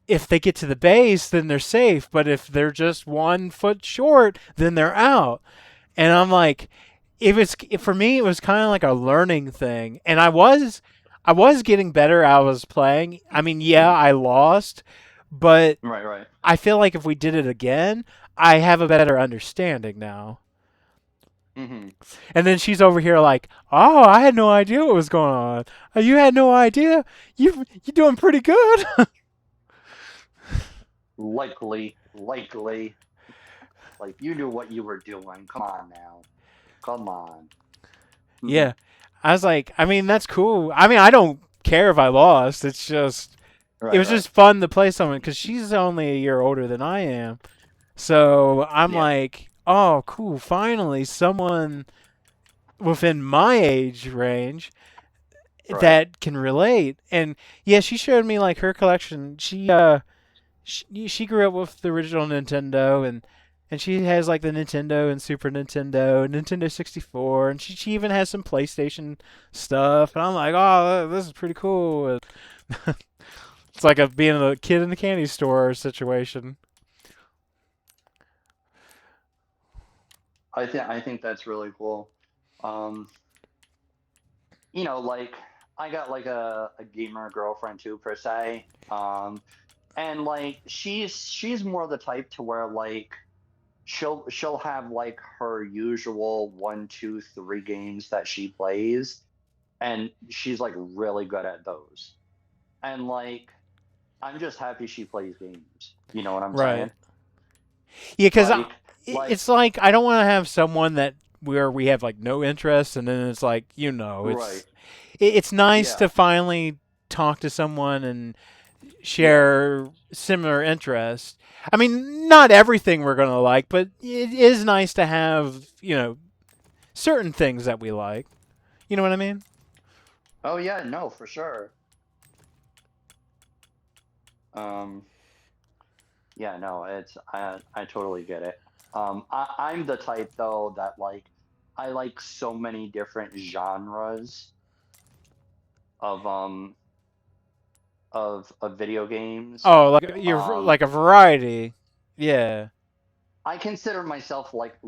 if they get to the base, then they're safe. But if they're just 1 foot short, then they're out. And I'm like, for me, it was kind of like a learning thing, and I was getting better. I was playing. I mean, yeah, I lost, but Right, right. I feel like if we did it again, I have a better understanding now. Hmm. And then she's over here like, "Oh, I had no idea what was going on. You had no idea. You're doing pretty good." Likely. Like you knew what you were doing. Come on now. Come on. Hmm. Yeah, I was like, I mean, that's cool. I mean, I don't care if I lost. It's just it Right, was right. just fun to play someone because she's only a year older than I am. So I'm Yeah. like, oh, cool. Finally, someone within my age range Right. that can relate. And yeah, she showed me like her collection. She grew up with the original Nintendo and she has like the Nintendo and Super Nintendo and Nintendo 64 and she even has some PlayStation stuff. And I'm like, oh, this is pretty cool. And it's like being a kid in the candy store situation. I think that's really cool. Um, like I got like a gamer girlfriend too per se. And like she's more the type to where like she'll have like her usual 1, 2, 3 games that she plays, and she's like really good at those. And like I'm just happy she plays games. You know what I'm Right. saying? Yeah, because Like it's like I don't want to have someone that where we have like no interest, and then it's like right. it's nice Yeah. to finally talk to someone and Yeah. share similar interests. I mean, not everything we're gonna like, but it is nice to have certain things that we like. You know what I mean? Oh yeah, no, for sure. Um yeah, no, it's I totally get it. I'm the type though that like I like so many different genres of of video games. Oh, like you're Um like a variety. Yeah. I consider myself like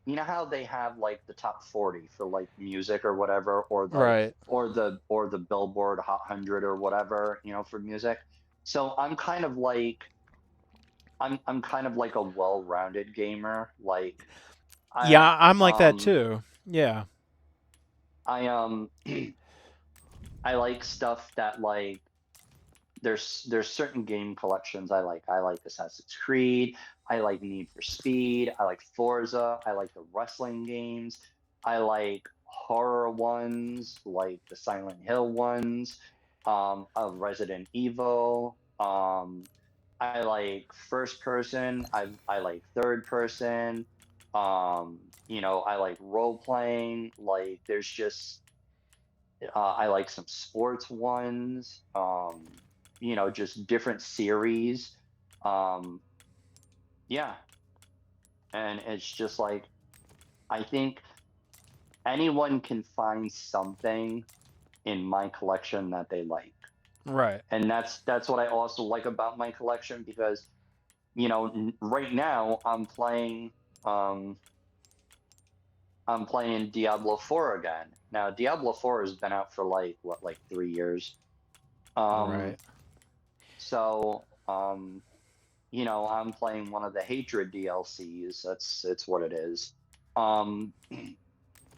you know how they have like the top 40 for like music or whatever, or the Right. Billboard Hot 100 or whatever, for music. So I'm kind of like a well-rounded gamer. Like I Yeah, I'm like that um too. Yeah. I I like stuff that like there's certain game collections I like. I like Assassin's Creed, I like Need for Speed, I like Forza, I like the wrestling games, I like horror ones like the Silent Hill ones, of Resident Evil. I like first person, I like third person. I like role playing. Like there's just I like some sports ones. Just different series. Um, yeah, and it's just like I think anyone can find something in my collection that they like, Right. and that's what I also like about my collection because right now um I'm playing Diablo 4 again. Now Diablo 4 has been out for like what, like 3 years. Um, Right. so I'm playing one of the Hatred DLCs. It's what it is. Um,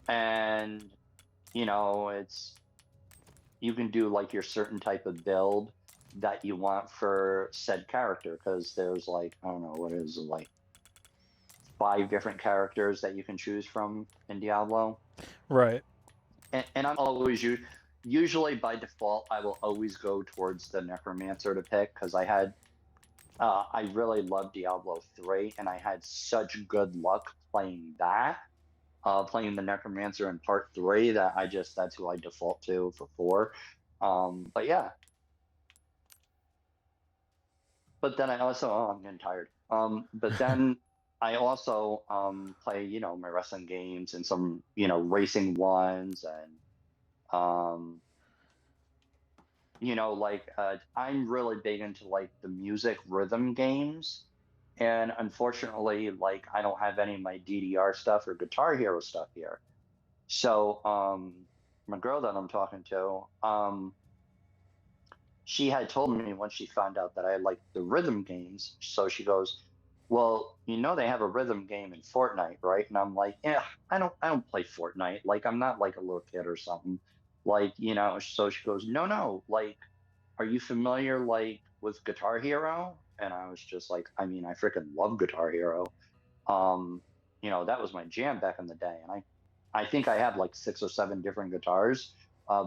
and it's you can do like your certain type of build that you want for said character because there's like I don't know what is it, like 5 different characters that you can choose from in Diablo. Right. And I'm usually by default I will always go towards the Necromancer to pick because I really love Diablo 3 and I had such good luck playing that playing the Necromancer in part 3. That's who I default to for 4. But yeah. But then I also, I'm getting tired. But then I also play, my wrestling games and some, racing ones, and I'm really big into like the music rhythm games. And unfortunately, like I don't have any of my DDR stuff or Guitar Hero stuff here. So my girl that I'm talking to, she had told me when she found out that I liked the rhythm games. So she goes, "Well, they have a rhythm game in Fortnite, right?" And I'm like, "Yeah, I don't play Fortnite. Like, I'm not like a little kid or something." Like, so she goes, "No, no, like, are you familiar like with Guitar Hero?" And I was just like, I mean, I freaking love Guitar Hero. um that was my jam back in the day, and I think I had like 6 or 7 different guitars,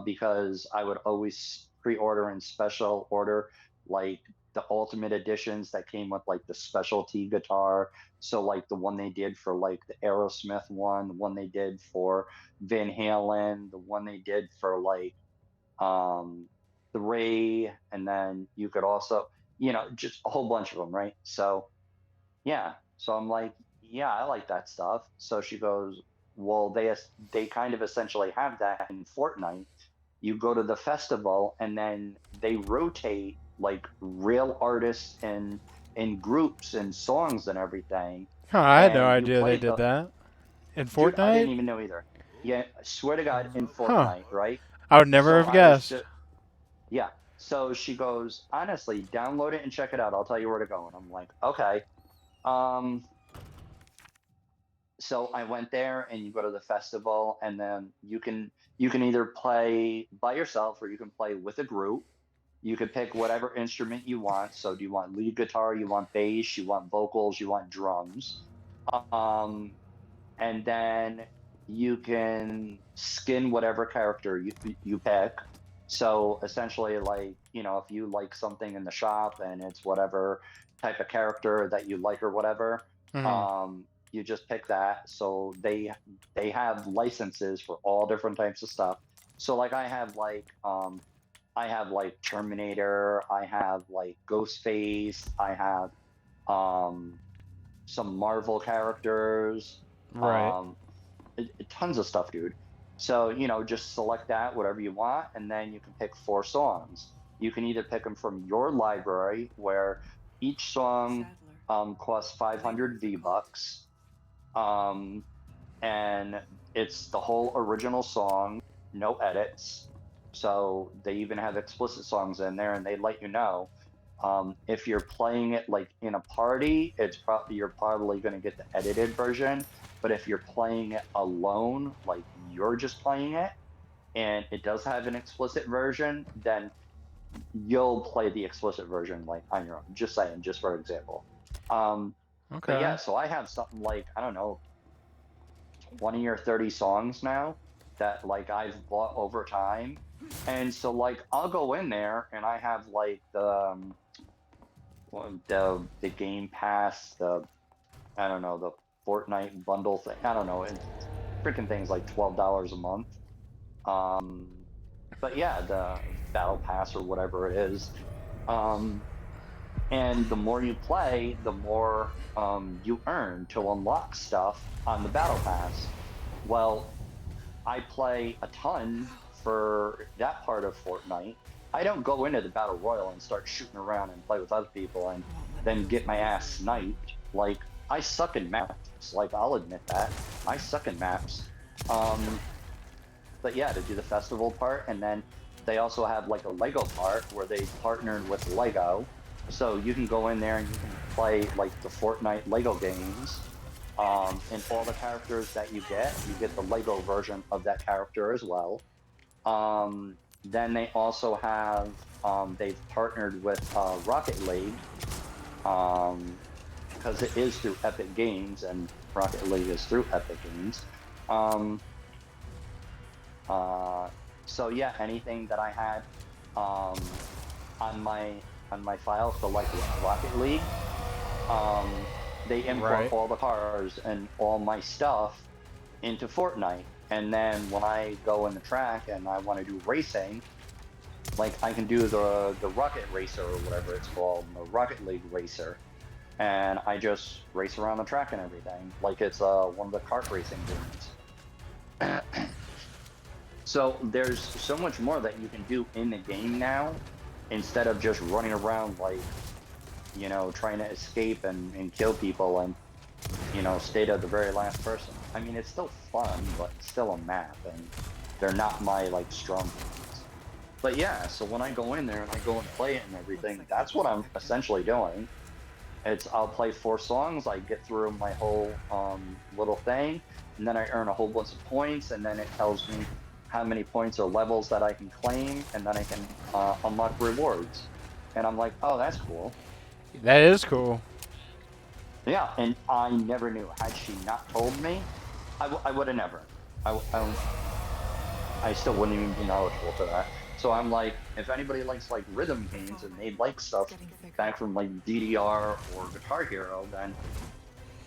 because I would always pre-order and special order like the ultimate editions that came with like the specialty guitar. So like the one they did for like the Aerosmith one, the one they did for Van Halen, the one they did for like um 3, and then you could also, just a whole bunch of them, right? So yeah. So I'm like, yeah, I like that stuff. So she goes, well, they kind of essentially have that in Fortnite. You go to the festival, and then they rotate like real artists and in groups and songs and everything, Huh, I had no and you idea they play did the that in dude. I didn't Fortnite. even know either. Yeah, I swear to God, in Huh. Fortnite, right? I would never So have I was guessed. just yeah. So she goes, honestly, download it and check it out. I'll tell you where to go. And I'm like, okay. Um, so I went there, and you go to the festival, and then you can either play by yourself or you can play with a group. You could pick whatever instrument you want. So do you want lead guitar, you want bass, you want vocals, you want drums? Um, and then you can skin whatever character you pick. So essentially, like, if you like something in the shop and it's whatever type of character that you like or whatever, Hmm. you just pick that. So they have licenses for all different types of stuff. So like I have like Terminator, I have like Ghostface, I have um some Marvel characters, Right. um, tons of stuff, dude. So, just select that, whatever you want, and then you can pick 4 songs. You can either pick them from your library, where each song costs 500 V-Bucks, um, and it's the whole original song, no edits. So they even have explicit songs in there, and they let you know. If you're playing it like in a party, you're probably going to get the edited version. But if you're playing it alone, like you're just playing it, and it does have an explicit version, then you'll play the explicit version like on your own. Just saying, just for example. Um, but Okay. yeah, so I have something like, I don't know, 20 or 30 songs now that like I've bought over time. And so like I'll go in there, and I have like the Game Pass, the I don't know, the Fortnite bundle thing. I don't know. It's freaking things like $12 a month. Um, but yeah, the Battle Pass or whatever it is. Um, and the more you play, the more you earn to unlock stuff on the Battle Pass. Well, I play a ton for that part of Fortnite. I don't go into the Battle Royal and start shooting around and play with other people and then get my ass sniped. Like, I suck in maps. Like, I'll admit that. I suck in maps. But yeah, to do the festival part, and then they also have like a Lego part where they partnered with Lego. So you can go in there and you can play like the Fortnite Lego games, and all the characters that you get the Lego version of that character as well. Then they also have they've partnered with Rocket League, because it is through Epic Games, and Rocket League is through Epic Games. Um, so yeah, anything that I had on my file for like Rocket League, they import Right. all the cars and all my stuff into Fortnite. And then when I go in the track and I want to do racing, like I can do the Rocket Racer or whatever it's called, the Rocket League Racer, and I just race around the track and everything, like it's one of the kart racing games. So there's so much more that you can do in the game now, instead of just running around like, you know, trying to escape and kill people and, you know, stay to the very last person. I mean, it's still fun, but it's still a map, and they're not my like strong points. But yeah, so when I go in there and I go and play it and everything, that's what I'm essentially doing. I'll play 4 songs, I get through my whole little thing, and then I earn a whole bunch of points, and then it tells me how many points or levels that I can claim, and then I can unlock rewards. And I'm like, oh, that's cool. That is cool. Yeah, and I never knew. Had she not told me, I would have never. I still wouldn't even be knowledgeable for that. So I'm like, if anybody likes like rhythm games and they like stuff back from like DDR or Guitar Hero, then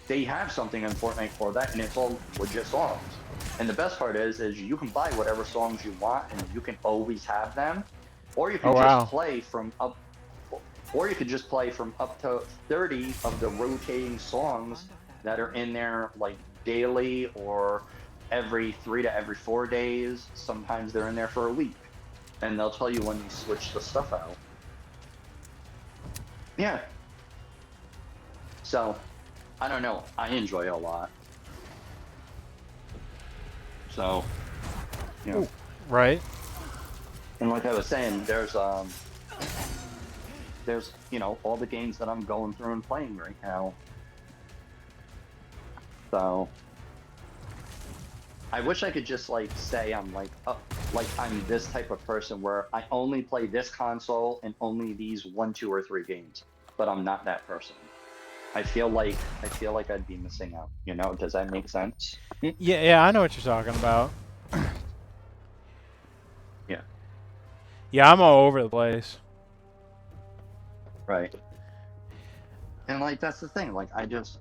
they have something in Fortnite for that, and it's all legit songs. And the best part is you can buy whatever songs you want, and you can always have them, or you can Oh, just wow. play from up, or you could just play from up to 30 of the rotating songs that are in there, like daily or every 3 to every 4 days. Sometimes they're in there for a week, and they'll tell you when you switch the stuff out. Yeah. So I don't know. I enjoy it a lot. So, you know, Right. and like I was saying, there's you know, all the games that I'm going through and playing right now. So I wish I could just like say I'm like I'm this type of person where I only play this console and only these 1, 2, or 3 games, but I'm not that person. I feel like I'd be missing out. You know, does that make sense? Yeah, I know what you're talking about. Yeah, Yeah, I'm all over the place. right. And like that's the thing. Like I just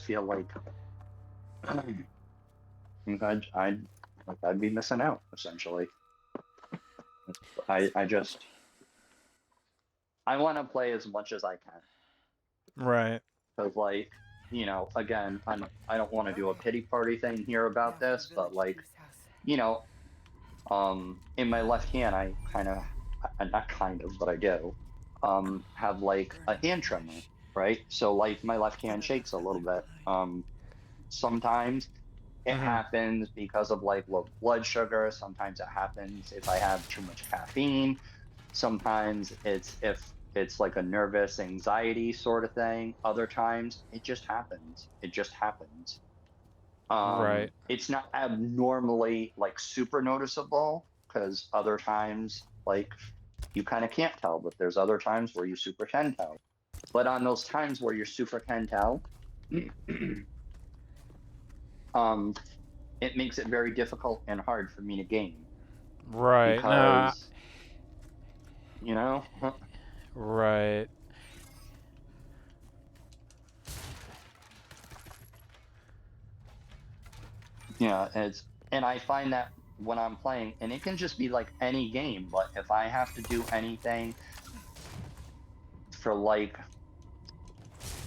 feel like I'd be missing out essentially. I just I want to play as much as I can, Right. because like, you know, again, I don't want to do a pity party thing here about this, but like, you know, in my left hand I kind of, not kind of, but I do have like a hand tremor, right? So like my left hand shakes a little bit. Sometimes it Hmm. happens because of like low blood sugar. Sometimes it happens if I have too much caffeine. Sometimes it's if it's like a nervous anxiety sort of thing. Other times it just happens. It just happens. Right. It's not abnormally like super noticeable, because other times like you kind of can't tell, but there's other times where you super can tell. But on those times where you're super can tell, um, it makes it very difficult and hard for me to game, Right. Nah. because, you know, Right. yeah, and I find that when I'm playing, and it can just be like any game, but if I have to do anything for like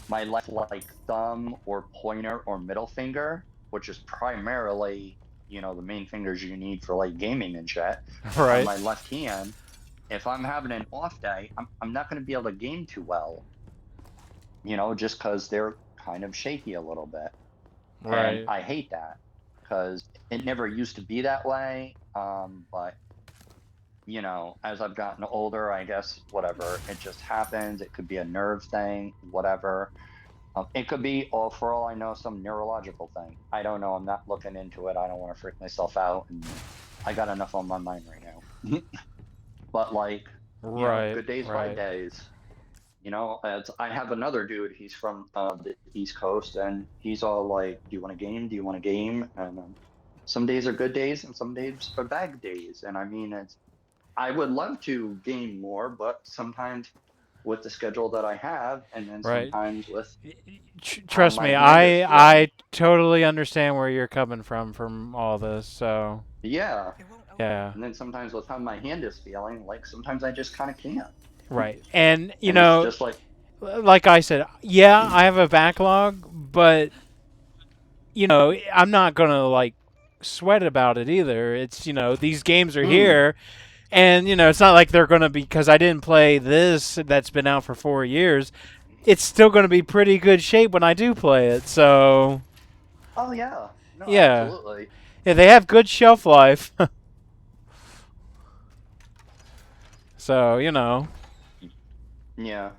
my left like thumb or pointer or middle finger, which is primarily, you know, the main fingers you need for like gaming and shit, on Right. my left hand, if I'm having an off day, I'm not going to be able to game too well, you know, just because they're kind of shaky a little bit. And Right. I hate that, because it never used to be that way. But you know, as I've gotten older, I guess whatever, it just happens. It could be a nerve thing, whatever. It could be, all for all I know, some neurological thing. I don't know. I'm not looking into it. I don't want to freak myself out, and I got enough on my mind right now. But like, you know, Right. good days, bad Right. days. You know, I have another dude. He's from the East Coast, and he's all like, "Do you want a game? Do you want a game?" And some days are good days, and some days are bad days. And I mean, I would love to game more, but sometimes with the schedule that I have, and then Right. sometimes with Trust my me, hand is I totally understand where you're coming from all this. So yeah, It won't open. yeah, and then sometimes with how my hand is feeling, like sometimes I just kind of can't, right. And you and it's know, just like like I said, yeah, I have a backlog, but you know, I'm not gonna like sweat about it either. It's these games are mm, here, and it's not like they're gonna be because I didn't play this that's been out for 4 years. It's still gonna be pretty good shape when I do play it. So oh yeah, no, yeah, absolutely, yeah, they have good shelf life. So yeah,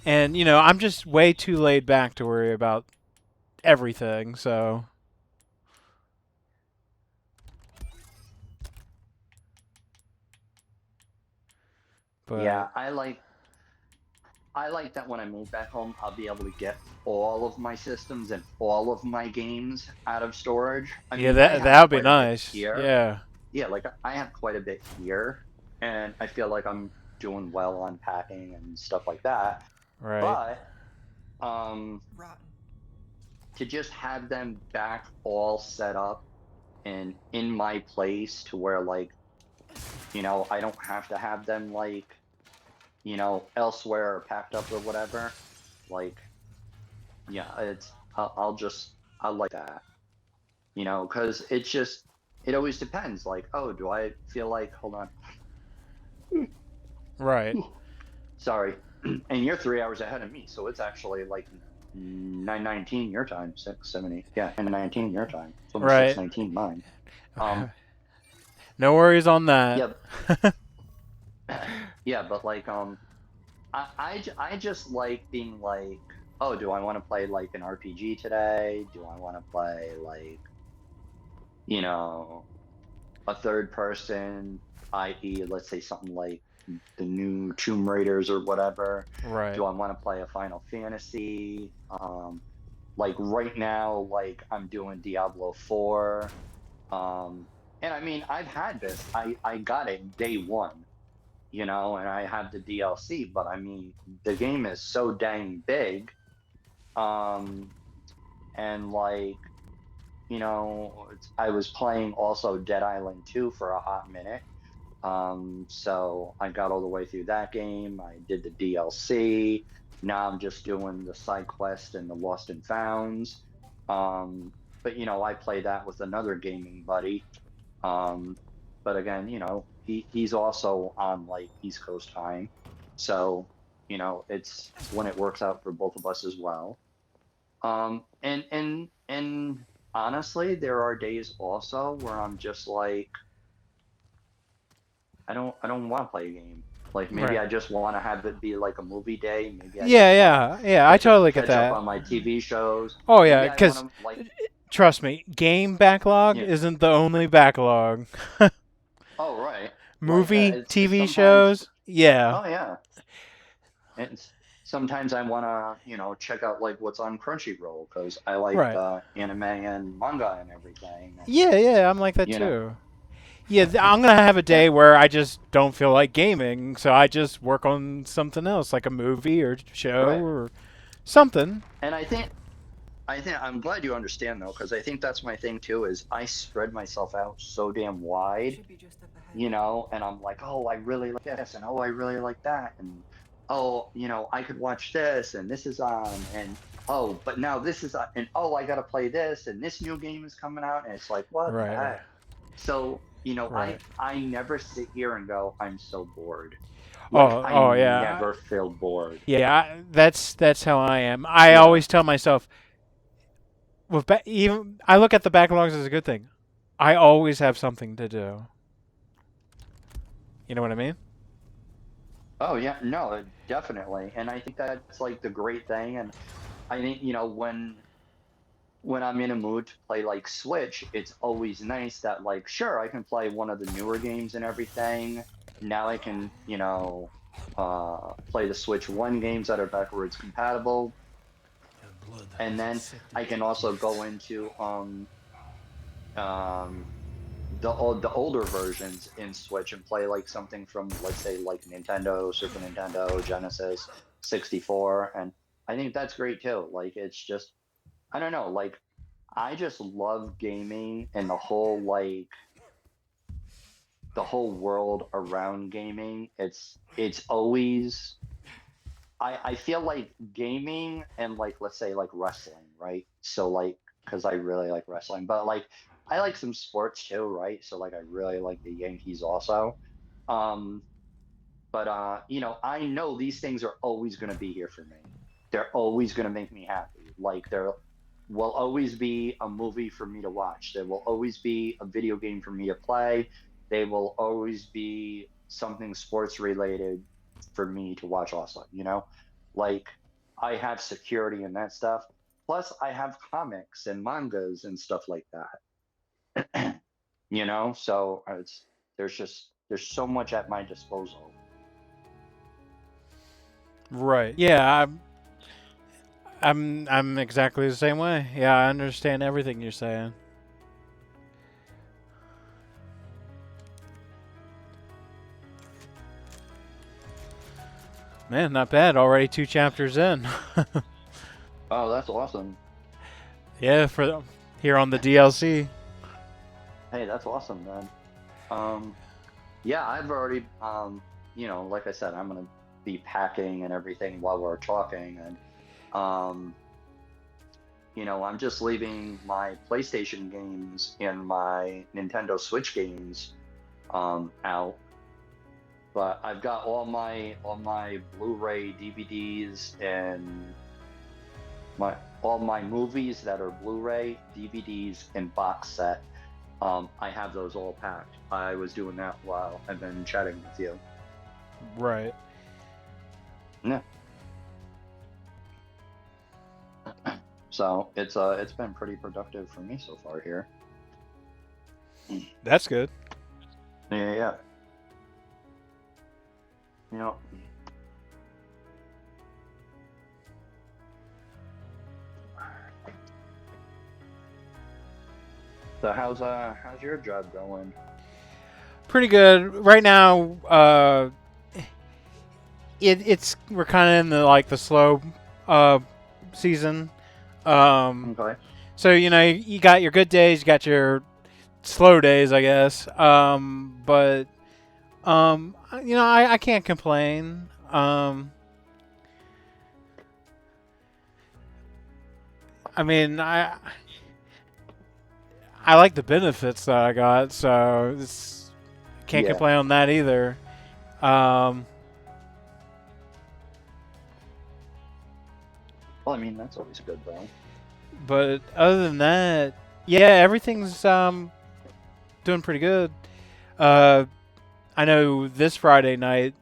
and I'm just way too laid back to worry about everything. So, but yeah. I like that when I move back home, I'll be able to get all of my systems and all of my games out of storage. I yeah, mean, I that have would be quite a bit nice. here. Yeah, Yeah, like I have quite a bit here, and I feel like I'm doing well on packing and stuff like that. right, But Rotten. to just have them back all set up and in my place to where like, I don't have to have them like, elsewhere or packed up or whatever. Like, yeah, I like that, because it always depends. Like, oh, do I feel like, hold on, right, sorry, and you're 3 hours ahead of me, so it's actually like 9:19 your time, 6:78, yeah, and 19 your time. It's almost right. 6:19 mine. Um, No worries on that. yeah, yeah, but like, I just like being like, oh, do I want to play like an RPG today? Do I want to play like, you know, a third person, i.e., let's say something like the new Tomb Raiders or whatever? Right, Do I want to play a Final Fantasy? Like right now, like I'm doing Diablo 4. And I mean, I've had this. I got it day one, and I have the DLC, but I mean, the game is so dang big. Um, and like, I was playing also Dead Island 2 for a hot minute. So I got all the way through that game. I did the DLC. Now I'm just doing the side quest and the Lost and Founds. But I play that with another gaming buddy. Um, but again, he's also on like East Coast time. So, it's when it works out for both of us as well. And honestly, there are days also where I'm just like, I don't want to play a game. Like maybe right. I just want to have it be like a movie day. Maybe I Yeah, just want to yeah, yeah. I totally get catch up that. on my TV shows. Oh yeah, Maybe I want because to like, trust me, game backlog yeah. isn't the only backlog. Oh right. Like Movie, it's TV sometimes. shows, yeah, Oh yeah. And sometimes I want to check out like what's on Crunchyroll because I like right. anime and manga and everything. And Yeah, yeah, I'm like that you know, too. Yeah, I'm gonna have a yeah, day where I just don't feel like gaming, so I just work on something else, like a movie or show right. or something. And I think I'm glad you understand though, because I think that's my thing too. Is I spread myself out so damn You wide, should be just up ahead. and I'm like, oh, I really like this, and oh, I really like that, and oh, I could watch this, and this is on, and oh, but now this is on, and oh, I gotta play this, and this new game is coming out, and it's like, what the Right, right, heck? So, right. I never sit here and go, I'm so bored. Like Oh, I oh yeah, never feel bored. yeah. That's how I am. I Yeah, always tell myself, even I look at the backlogs as a good thing. I always have something to do. You know what I mean? oh yeah, no, definitely. And I think that's like the great thing. And I think, when I'm in a mood to play like Switch, it's always nice that like, sure, I can play one of the newer games and everything. Now I can, play the Switch One games that are backwards compatible. And then I can also go into um the older versions in Switch and play like something from, let's say, like Nintendo, Super Nintendo, Genesis, 64, and I think that's great too. Like it's just, I don't know, like I just love gaming and the whole world around gaming. It's always, I feel like gaming and like, let's say, like wrestling, right? So like, because I really like wrestling, but like I like some sports too, right? So like I really like the Yankees also. Um, but I know these things are always going to be here for me. They're always going to make me happy. Like there will always be a movie for me to watch. There will always be a video game for me to play. They will always be something sports related for me to watch also. Like I have security in that stuff. Plus I have comics and mangas and stuff like that. So there's so much at my disposal. Right. Yeah, I'm exactly the same way. Yeah, I understand everything you're saying. Man, not bad. Already 2 chapters in. Oh, that's awesome. Yeah, for here on the DLC. Hey, that's awesome, man. Yeah, I've already, like I said, I'm gonna be packing and everything while we're talking, and I'm just leaving my PlayStation games and my Nintendo Switch games, out. But I've got all my Blu-ray DVDs and all my movies that are Blu-ray DVDs and box set. I have those all packed. I was doing that while I've been chatting with you. Right. Yeah. So it's been pretty productive for me so far here. That's good. Yeah. You know. So how's your job going? Pretty good. Right now, it's we're kind of in the slow season. Okay. So you got your good days, you got your slow days, I guess. But I can't complain. I mean, I like the benefits that I got, so can't Yeah. complain on that either. Well, I mean, that's always good though. But other than that, yeah, everything's doing pretty good. I know this Friday night,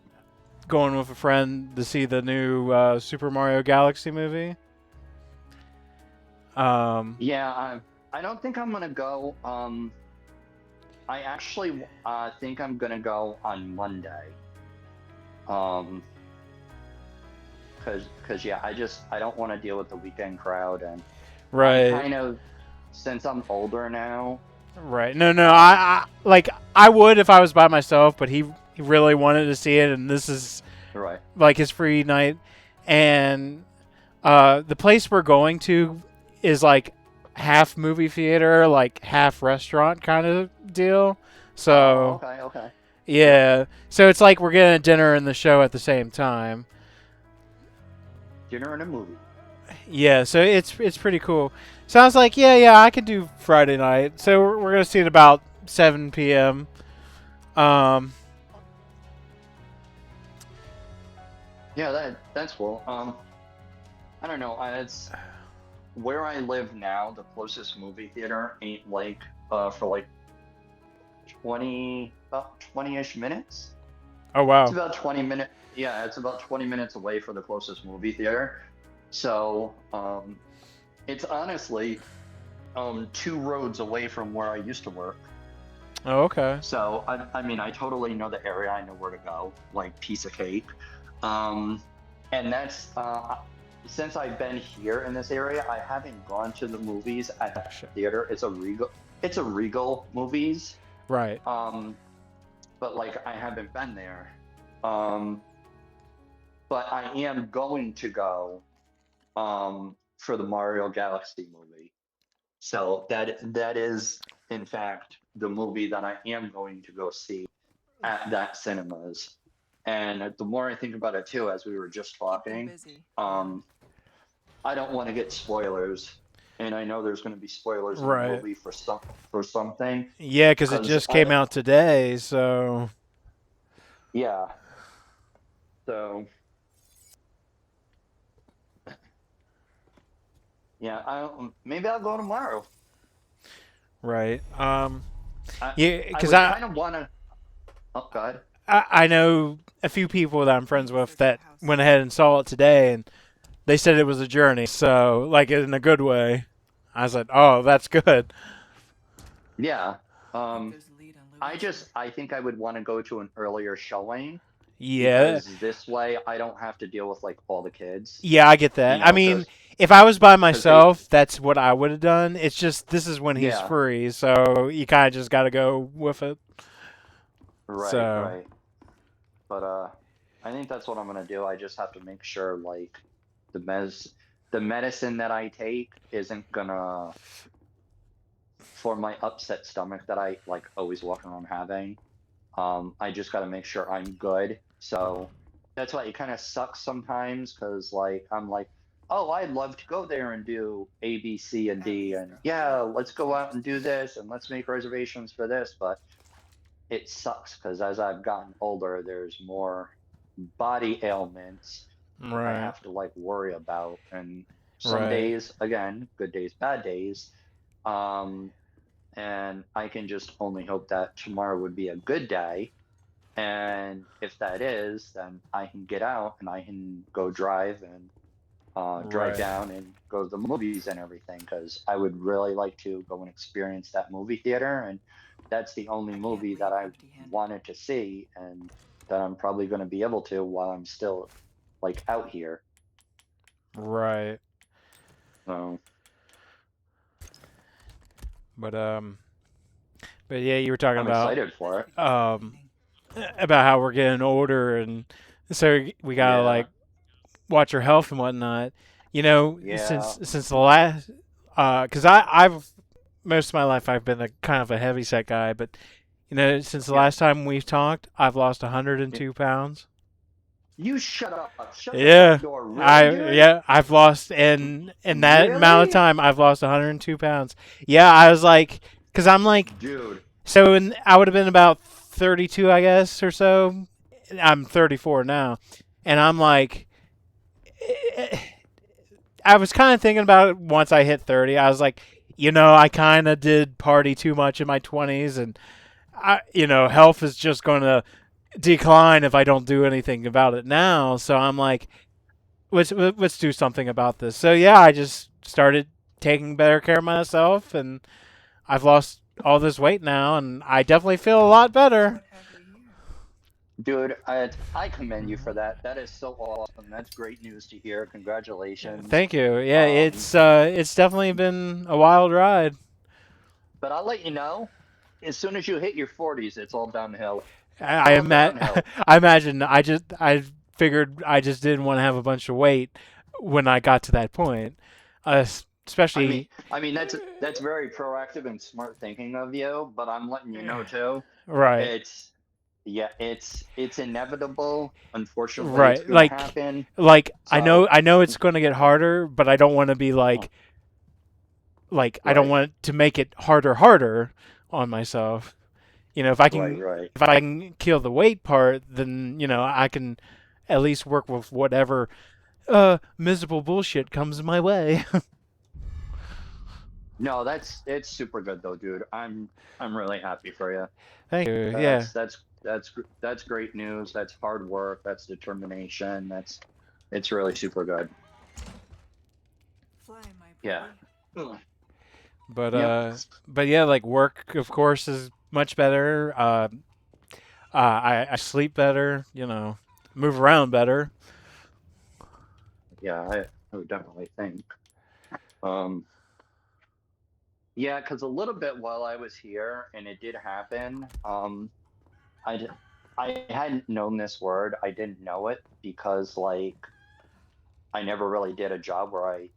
going with a friend to see the new Super Mario Galaxy movie. Yeah, I don't think I'm gonna go. I actually think I'm gonna go on Monday. Cause yeah, I don't want to deal with the weekend crowd, and I Right. kind of, since I'm older now. Right. No, I would if I was by myself, but he really wanted to see it, and this is Right. like his free night, and the place we're going to is like half movie theater, like half restaurant kind of deal. So Okay. yeah, so it's like we're getting a dinner and the show at the same time. Dinner and a movie. Yeah, so it's pretty cool. Sounds like yeah, I could do Friday night. So we're gonna see it about 7 p.m. Yeah, that's cool. I don't know. It's where I live now. The closest movie theater ain't like for like 20-ish minutes. Oh wow. It's about 20 minutes. Yeah, it's about 20 minutes away for the closest movie theater. So it's honestly 2 roads away from where I used to work. Oh, okay. So I mean, I totally know the area. I know where to go, like piece of cake. And that's since I've been here in this area, I haven't gone to the movies at the theater. It's a Regal movies. Right. But like I haven't been there. Um, but I am going to go for the Mario Galaxy movie. So that is in fact the movie that I am going to go see at that cinemas. And the more I think about it too, as we were just Keep them talking, busy. um, I don't want to get spoilers, and I know there's going to be spoilers in the Right. movie for something, Yeah, because it because just came out today, so yeah, so yeah, maybe I'll go tomorrow. right. I Yeah, I because would kind of want to. Oh God, I know a few people that I'm friends Need to with search that the house. went ahead and saw it today, and they said it was a journey. So, like in a good way. I said, "Oh, that's good." yeah. I think Um, there's a lead on Louis. I think I would want to go to an earlier showing, Yeah, because this way I don't have to deal with like all the kids, yeah, I get you that. I know, mean, if I was by because they, myself, that's what I would have done. It's just this is when he's yeah, free, so you kind of just got to go with it. right, So, right. But I think that's what I'm gonna do. I just have to make sure like the the medicine that I take isn't gonna, for my upset stomach that I like always walk around having. I just got to make sure I'm good. So that's why it kind of sucks sometimes, because like I'm like, oh, I'd love to go there and do A, B, C, and At D, least and they're yeah, hoping let's go out and do this, and let's make reservations for this. But it sucks because as I've gotten older, there's more body ailments that I right, have to like worry about. And some right, days, again, good days, bad days. Um, and I can just only hope that tomorrow would be a good day. And if that is, then I can get out and I can go drive and drive right, down and go to the movies and everything, because I would really like to go and experience that movie theater. And that's the only I can't movie leave that I empty-handed. wanted to see, and that I'm probably going to be able to while I'm still like out here. right. So But but yeah, you were talking I'm about excited for it. um about how we're getting older, and so we gotta Yeah. like watch our health and whatnot. You know, Yeah. since the last, because I've most of my life I've been a kind of a heavy set guy, but you know, since the Yeah. last time we've talked, I've lost 102 pounds. You shut up. Shut the Yeah, front door. Really, dude? I've lost in that amount of Really? time I've lost 102 pounds. Yeah, I was like, because I'm like, Dude. so I would have been about 32, I guess, or so. I'm 34 now, and I'm like, I was kind of thinking about it once I hit 30. I was like, you know, I kind of did party too much in my 20s, and health is just going to decline if I don't do anything about it now. So I'm like, let's do something about this. So yeah, I just started taking better care of myself, and I've lost all this weight now, and I definitely feel a lot better. What have we here? Dude, I commend you for that. That is so awesome. That's great news to hear. Congratulations. Thank you. Yeah, Um, it's definitely been a wild ride. but I'll let you know, as soon as you hit your 40s, it's all downhill. I All am downhill. I imagine I figured I just didn't want to have a bunch of weight when I got to that point. Uh, I mean, especially that's very proactive and smart thinking of you, but I'm letting you know too. right. It's yeah, it's inevitable. Unfortunately, it's Right. gonna happen. Like So, I know it's going to get harder, but I don't want to be like I don't right, want to make it harder on myself. You know, if I right, can right. kill the weight part, then I can at least work with whatever miserable bullshit comes my way. No, it's super good though, dude. I'm really happy for you. Thank you. Yeah. That's great news. That's hard work. That's determination. It's really super good. Fly, my Yeah. pretty. Ugh. But Yep. but yeah, like work of course is much better. I sleep better, move around better. Yeah, I would definitely think. Um, Yeah, because a little bit while I was here, and it did happen. I d- I hadn't known this word. I didn't know it because like I never really did a job where I,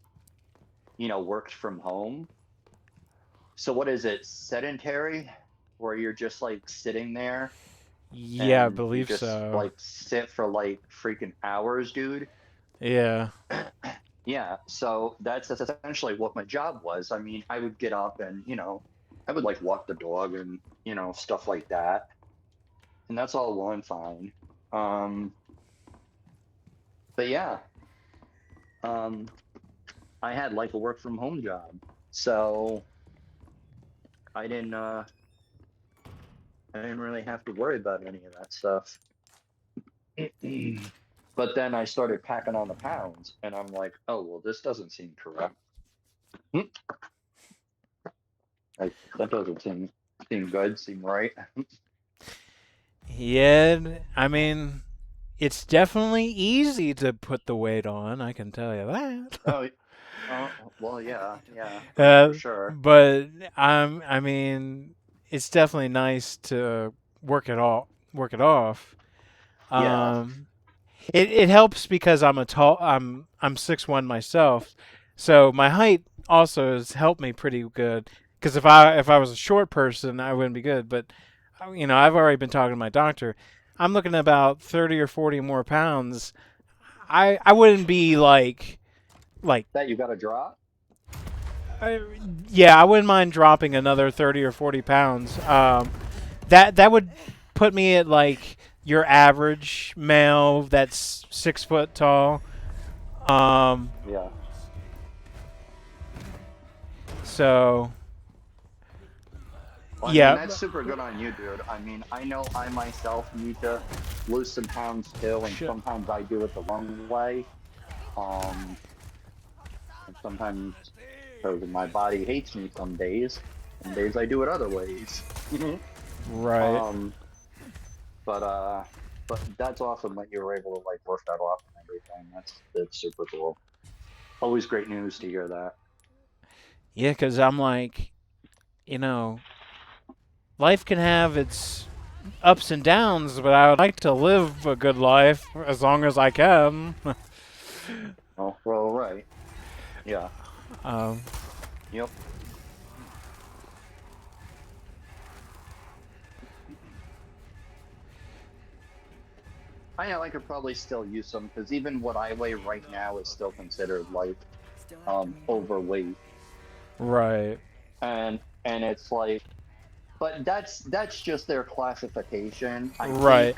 worked from home. So what is it? Sedentary, where you're just like sitting there Yeah, I and you believe just so. like sit for like freaking hours, dude. Yeah. Yeah, so that's essentially what my job was. I mean, I would get up and, I would like walk the dog and, stuff like that. And that's all well and fine. Um, but yeah, um, I had like a work from home job. So I didn't uh I didn't really have to worry about any of that stuff. But then I started packing on the pounds and I'm like, oh well, this doesn't seem correct. Hmm, Like that doesn't seem good, seem right. Yeah, I mean, it's definitely easy to put the weight on, I can tell you that. Oh, well, yeah, for uh, sure. but I mean, it's definitely nice to work it off. Yeah, Um, it helps because I'm 6'1" myself, so my height also has helped me pretty good. Because if I was a short person, I wouldn't be good. But I've already been talking to my doctor. I'm looking at about 30 or 40 more pounds. I wouldn't be like that you got to drop. I, yeah, I wouldn't mind dropping another 30 or 40 pounds. That would put me at like your average male that's 6 foot tall. Um, Yeah. so Well, I mean, yeah, that's super good on you, dude. I mean, I know I myself need to lose some pounds too, and sh- sometimes I do it the wrong way. Um, and sometimes because my body hates me some days I do it other ways. right. Um, but that's awesome that you were able to like work that off and everything. That's super cool. Always great news to hear that. Yeah, because I'm like, life can have its ups and downs, but I would like to live a good life as long as I can. Oh, well, right. Yeah. um, Yep. I know I could probably still use some because even what I weigh right now is still considered like overweight, right, and it's like, but that's just their classification. right.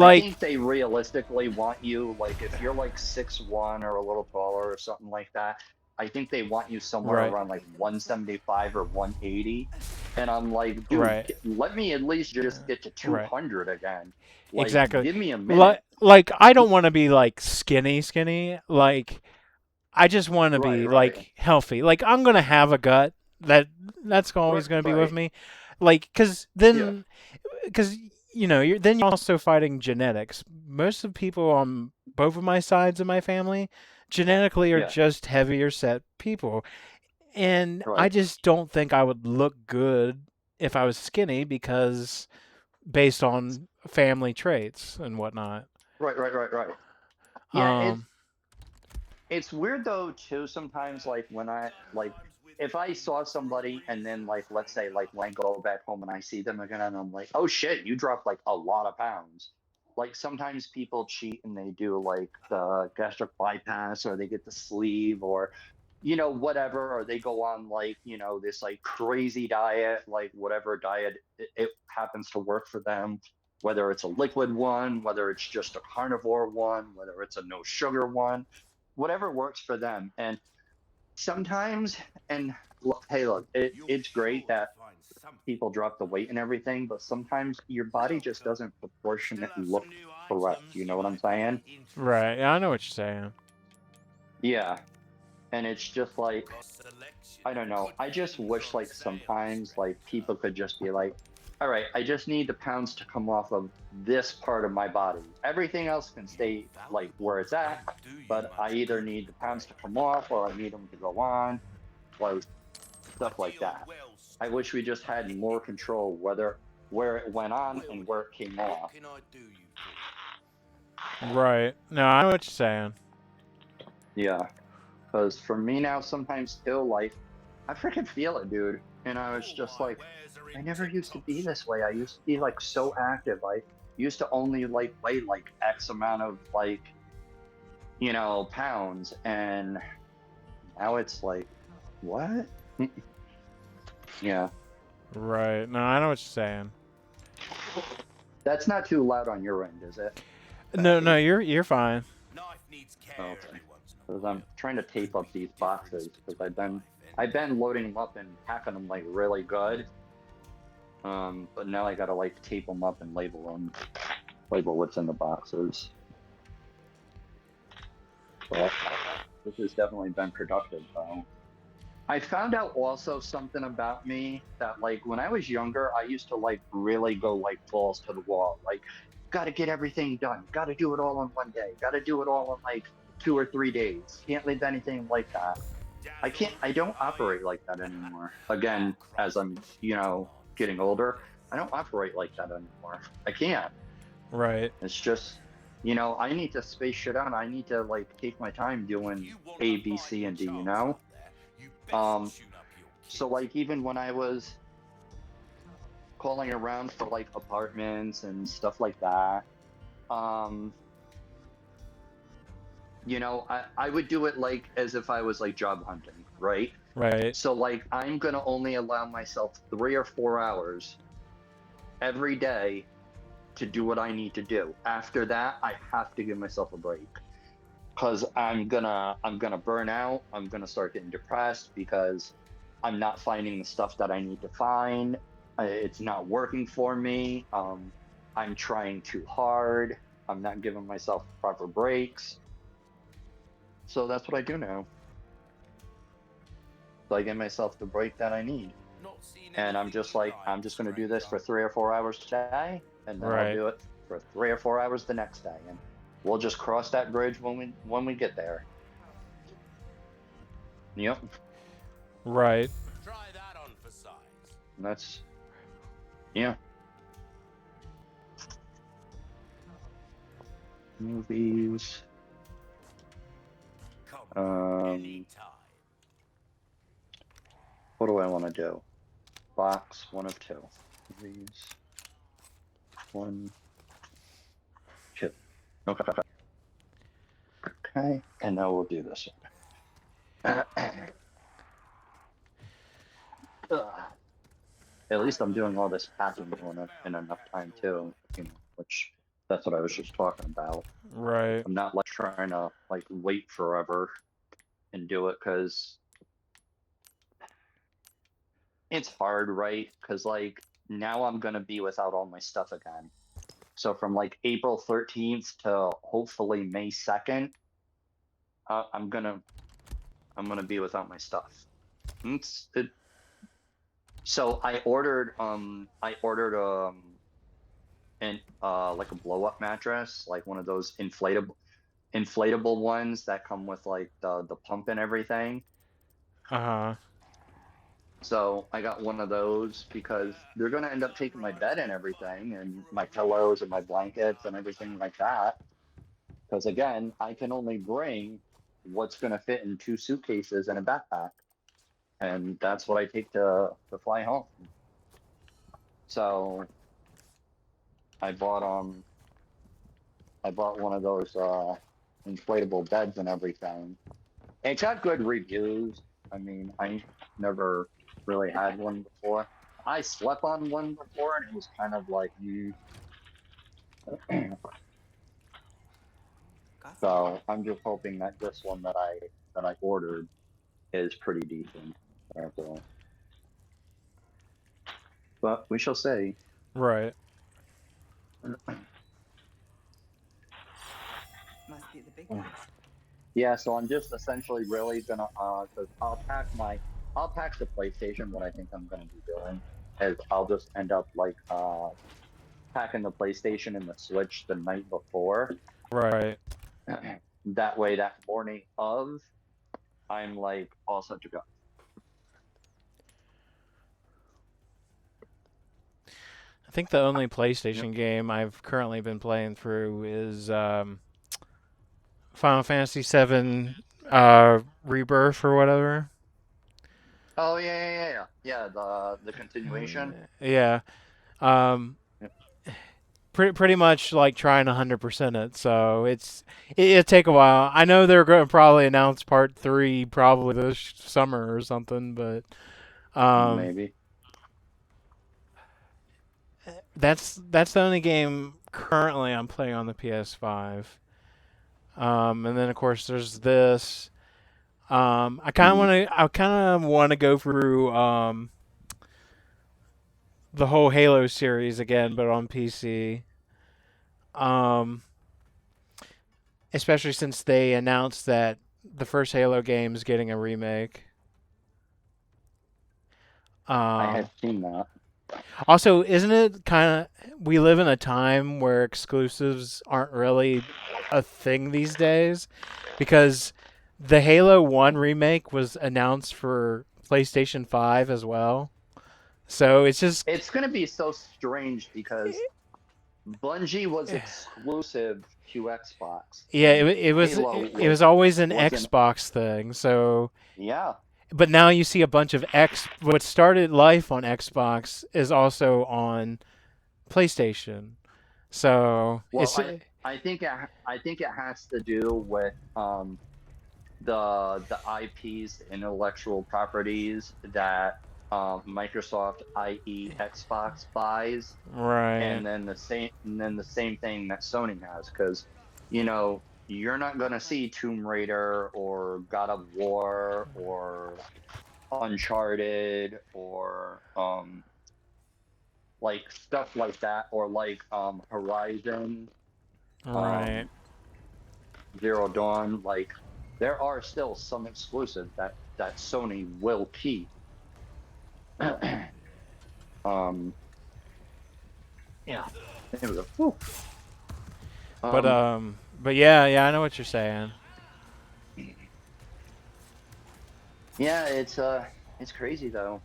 I Like, think they realistically want you like if you're like 6'1" or a little taller or something like that. I think they want you somewhere right, around like 175 or 180. And I'm like, dude, right, let me at least just get to right. 200 again. Like, Exactly. give me a minute. Like I don't want to be like skinny. Like I just want to Right, be right, like healthy. Like I'm gonna have a gut that's right, always gonna be with right. me. Like, Yeah, cause then you're also fighting genetics. Most of the people on both of my sides of my family genetically are yeah, just heavier set people, and I right, just don't think I would look good if I was skinny because based on family traits and whatnot. right. Yeah, Um, it's weird though too sometimes like when I like if I saw somebody and then like let's say like when I go back home and I see them again and I'm like, oh shit, you dropped like a lot of pounds. Like sometimes people cheat and they do like the gastric bypass or they get the sleeve or whatever, or they go on like this like crazy diet, like whatever diet it happens to work for them, whether it's a liquid one, whether it's just a carnivore one, whether it's a no sugar one, whatever works for them. And sometimes, and look, hey, look, You're it's sure great to that find something. people drop the weight and everything, but sometimes your body just Welcome. doesn't Still proportionate have look some new correct. items You know you what I'm might saying? be interested right. in. Yeah, I know what you're saying. Yeah. And it's just like, Got selection. I don't know. Good I just things wish on like sale, sometimes like stranger. people could just be like, all right, I just need the pounds to come off of this part of my body. Everything else can Your stay like where it's valuables at, won't do you but I much either good, need I'm the pounds to afraid. come off or I need them to go on. Like, stuff like Deal that. well, I wish we just had more control where it went on and where it came What off. can I do you for? Right. No, I know what you're saying. Yeah, because for me now, sometimes still like I freaking feel it, dude. And I was All just my like, wares are I in never used to tip-top be shape. this way. I used to be like so active. I used to only like weigh like X amount of like, pounds, and now it's like, what? Yeah, Right. No, I know what you're saying. that's not too loud on your end, is it? No, Hey. you're fine. Knife needs care Okay. every once in a Because while. I'm trying to tape up these Difference boxes because between life I've and been loading them up and packing them like really good. But now I gotta like tape them up and label what's in the boxes. But this has definitely been productive though. I found out also something about me that like when I was younger, I used to like really go like balls to the wall, like gotta get everything done, gotta do it all in one day, gotta do it all in like 2 or 3 days. Can't leave anything like that. dazzle. I don't Aye. operate like that anymore. Again, as I'm, getting older, I don't operate like that anymore. I can't. Right. It's just, I need to space shit out. I need to like take my time If doing you want A, a B, C, fighting and D, chance out there, you best Um, tune up your so kit. like even when I was calling around for like apartments and stuff like that, um, I would do it like as if I was like job hunting, right? Right. So like I'm gonna only allow myself 3 or 4 hours every day to do what I need to do. After that, I have to give myself a break because I'm gonna burn out. I'm gonna start getting depressed because I'm not finding the stuff that I need to find. It's not working for me. I'm trying too hard. I'm not giving myself proper breaks. So that's what I do now. So I give myself the break that I need. Not seen And I'm anything just you like, like, I'm just going to do this stranger. for 3 or 4 hours today, and then I'll Right. do it for 3 or 4 hours the next day, and we'll just cross that bridge when we get there. Yep, Right. Try that on for size. and that's yeah. Movies. Come Um, anytime. what do I want to do? Box one of two. Movies. One, two. Okay. Okay, and now we'll do this one. Ugh. At least I'm doing all this packing in enough time too, which that's what I was just talking about. Right. I'm not like trying to like wait forever and do it because it's hard, right? Because like now I'm gonna be without all my stuff again. So from like April 13th to hopefully May 2nd, uh, I'm gonna I'm gonna be without my stuff. So I ordered and like a blow up mattress, like one of those inflatable ones that come with like the pump and everything. Uh-huh. So I got one of those because they're gonna end up taking my bed and everything, and my pillows and my blankets and everything like that. Because again, I can only bring what's gonna fit in 2 suitcases and a backpack, and that's what I take to fly home. So I bought one of those inflatable beds and everything. It got good reviews. I mean, I never really had one before. I slept on one before, and it was kind of like, so I'm just hoping that this one that I ordered is pretty decent. That's all. But we shall see. Right. Must be the big guys. Yeah, so I'm just essentially really gonna because I'll pack the PlayStation. What I think I'm gonna be doing is I'll just end up like packing the PlayStation and the Switch the night before. Right. That way, that morning of, I'm like all set to go. I think the only PlayStation game I've currently been playing through is Final Fantasy VII Rebirth or whatever. Oh yeah. The continuation. Yeah. Um, Yep. pretty much like trying 100% it, so it'll take a while. I know they're going to probably announce part 3 probably this summer or something, but Maybe. that's the only game currently I'm playing on the PS5. And then of course there's this. I kind of want to go through the whole Halo series again, but on PC. Um, Especially since they announced that the first Halo game is getting a remake. I Um, had seen that. Also, isn't it kind of we live in a time where exclusives aren't really a thing these days? Because the Halo 1 remake was announced for PlayStation 5 as well. So it's just It's gonna be so strange because Bungie was exclusive to Xbox, yeah, and it was Halo it was always an wasn't. Xbox thing. So Yeah. but now you see a bunch of what started life on Xbox is also on PlayStation. So Well, I think it has to do with the IPs, the intellectual properties that Microsoft, i.e. Xbox, buys, right. and then the same thing that Sony has, because you're not gonna see Tomb Raider or God of War or Uncharted or like stuff like that, or like Horizon, Right. um Zero Dawn. Like, there are still some exclusives that Sony will keep. um yeah, there we go. Whew. But um yeah, I know what you're saying. yeah, it's crazy though.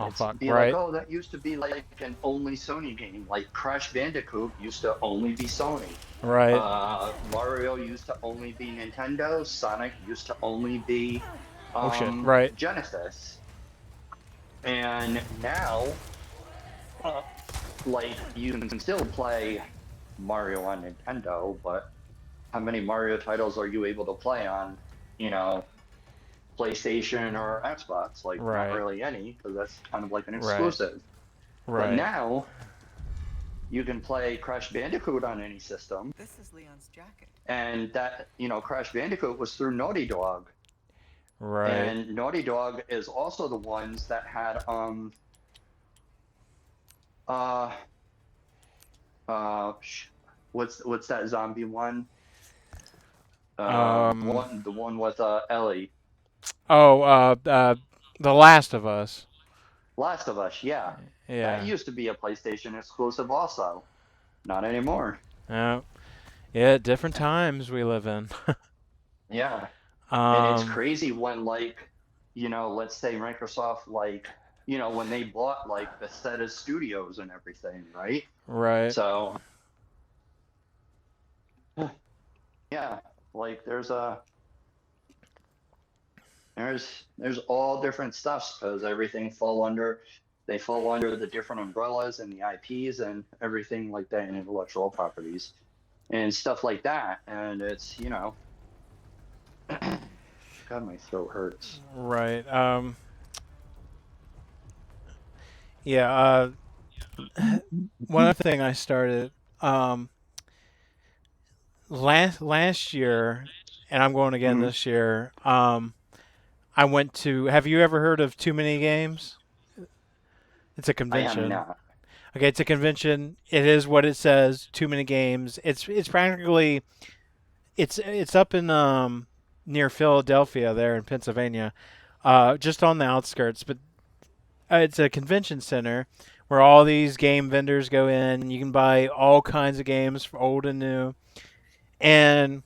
Oh It's fuck, be like, right. oh, that used to be like an only Sony game. Like Crash Bandicoot used to only be Sony. Right. Mario used to only be Nintendo. Sonic used to only be Oh shit, right. Genesis. And now, uh, like, you can still play Mario on Nintendo, but how many Mario titles are you able to play on, you know, PlayStation or Xbox? Like, not Right. really any, because that's kind of like an Right. exclusive. But Right. now you can play Crash Bandicoot on any system, This is Leon's jacket. and that, Crash Bandicoot was through Naughty Dog, Right. and Naughty Dog is also the ones that had uh what's that zombie one? Um The one with Ellie. oh The Last of Us. Last of Us, yeah. That Yeah. used to be a PlayStation exclusive also. Not anymore. Yeah. Yeah, different times we live in. Yeah. And it's um crazy when, like, let's say Microsoft, like, when they bought like Bethesda Studios and everything, right? right. So yeah, like there's all different stuffs, because they fall under the different umbrellas and the IPs and everything like that, and intellectual properties and stuff like that. And it's, God, my throat hurts. Right. Yeah, one other thing I started um last year, and I'm going again Mhm. this year. I went to. Have you ever heard of Too Many Games? It's a I am convention. not. Okay, it's a convention. It is what it says. Too Many Games. It's practically it's up in near Philadelphia, there in Pennsylvania, just on the outskirts. But it's a convention center where all these game vendors go in. You can buy all kinds of games, old and new. And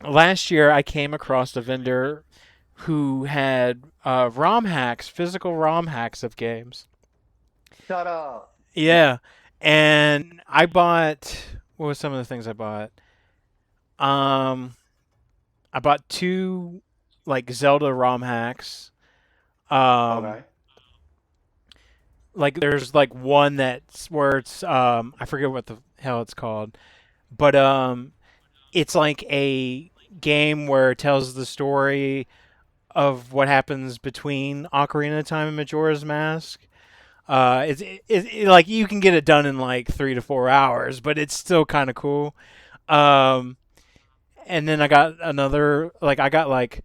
last year, I came across a vendor who had ROM hacks, physical ROM hacks of games. Shut up. Yeah, and I bought. What were some of the things I bought? Um, I bought two like Zelda ROM hacks. Um, Okay. like there's like one that's where it's I forget what the hell it's called, but it's like a game where it tells the story of what happens between Ocarina of Time and Majora's Mask. Like you can get it done in like 3 to 4 hours, but it's still kind of cool. Um, and then I got another like I got like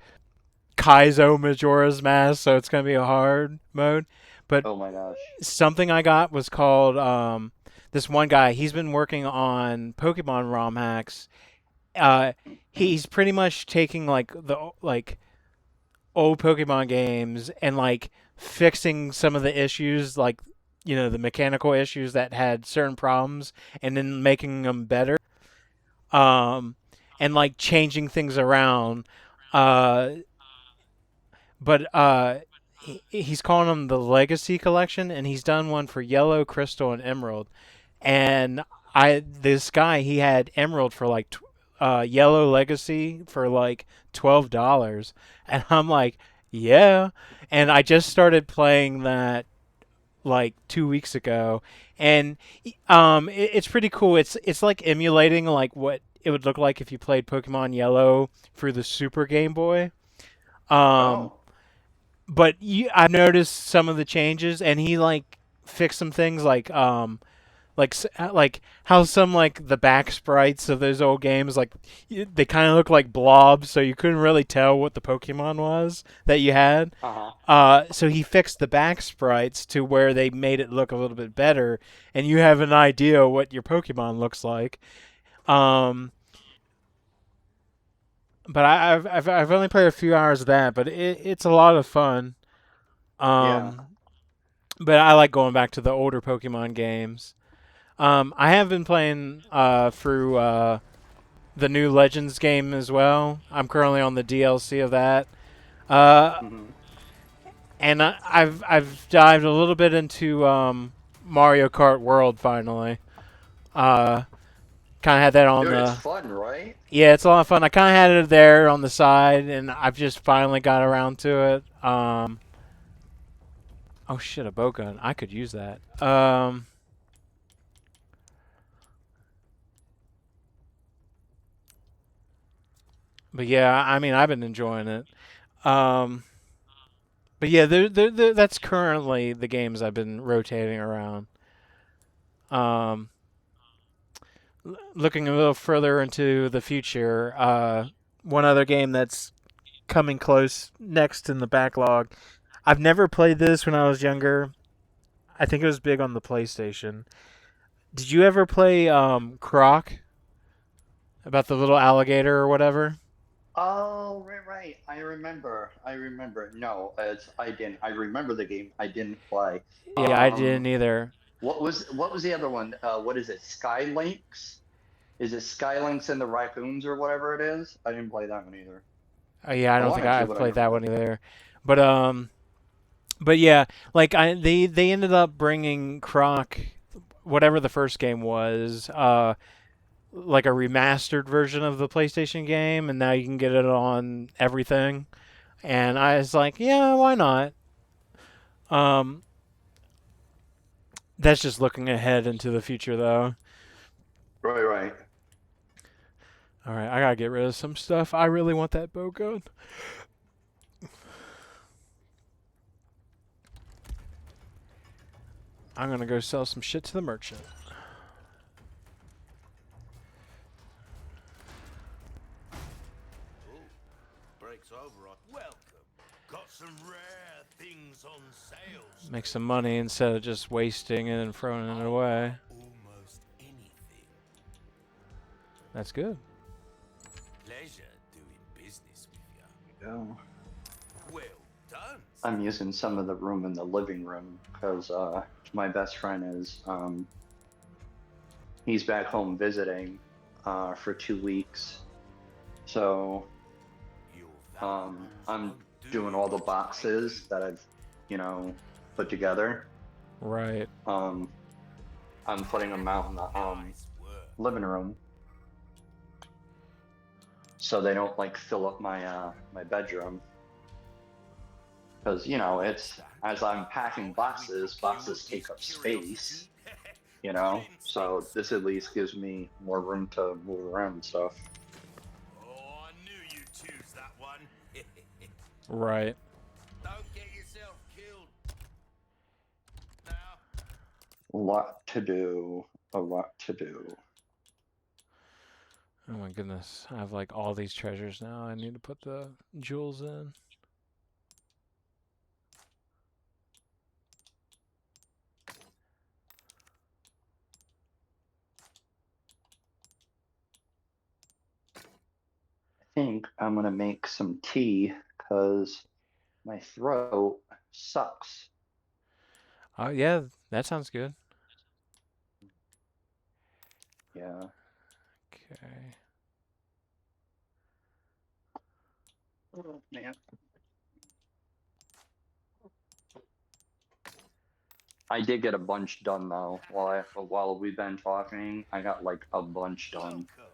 Kaizo Majora's Mask, so it's gonna be a hard mode. But Oh my gosh. something I got was called this one guy. He's been working on Pokemon ROM hacks. Uh, he's pretty much taking like the like old Pokemon games and like fixing some of the issues, like the mechanical issues that had certain problems, and then making them better. Um, and like changing things around. Uh, but he's calling them the Legacy Collection, and he's done one for Yellow, Crystal, and Emerald. And this guy, he had Emerald for like Yellow Legacy for like $12, and I'm like, yeah. And I just started playing that like 2 weeks ago, and it's pretty cool. It's like emulating like what it would look like if you played Pokemon Yellow through the Super Game Boy. Um, Oh. but I've noticed some of the changes, and he like fixed some things like how some like the back sprites of those old games like they kind of look like blobs, so you couldn't really tell what the Pokemon was that you had. Uh-huh. So he fixed the back sprites to where they made it look a little bit better, and you have an idea what your Pokemon looks like. Um, but I've only played a few hours of that, but it's a lot of fun. Yeah. Um, but I like going back to the older Pokemon games. I have been playing through the new Legends game as well. I'm currently on the DLC of that. Uh, Hmm. and I've dived a little bit into Mario Kart World finally. Uh, kind of had that on Dude, it's the fun, right? yeah, it's a lot of fun. I kind of had it there on the side, and I've just finally got around to it. Oh shit, a bow gun. I could use that. But yeah, I mean, I've been enjoying it. Um, but yeah, that's currently the games I've been rotating around. Um, Looking a little further into the future, one other game that's coming close next in the backlog. I've never played this when I was younger. I think it was big on the PlayStation. Did you ever play Croc about the little alligator or whatever? Oh, right, right. I remember. I remember. No, I didn't. I remember the game. I didn't play. Yeah, I didn't either. What was the other one? What is it? Skylinks? Is it Skylinks and the Raccoons or whatever it is? I didn't play that one either. Yeah, I I don't think wanted to, I've but I played never that did. one either. But yeah, like they ended up bringing Croc, whatever the first game was, like a remastered version of the PlayStation game, and now you can get it on everything. And I was like, yeah, why not? Um, that's just looking ahead into the future, though. Right, right. All right, I gotta get rid of some stuff. I really want that bow gun. I'm gonna go sell some shit to the merchant. Ooh, breaks over on. Welcome. Got some rare things on sale. Make some money instead of just wasting it and throwing it away. Almost anything. That's good. Pleasure doing business with you. Go. Well done. I'm using some of the room in the living room because my best friend is he's back home visiting for 2 weeks. So Your valuables I'm won't do doing all the much boxes lately. that I've put together. Right. Um, I'm putting them out in the Nice work. living room, so they don't like fill up my my bedroom. Because it's as I'm packing boxes, boxes take up space. So this at least gives me more room to move around and stuff. Oh, I knew you'd choose that one. Right. Don't get yourself killed. Now, A lot to do. A lot to do. Oh my goodness. I have like all these treasures now. I need to put the jewels in. I think I'm gonna make some tea because my throat sucks. Oh, yeah, that sounds good. Yeah. Okay. Oh, man. I did get a bunch done though. While we've been talking, I got like a bunch done. welcome.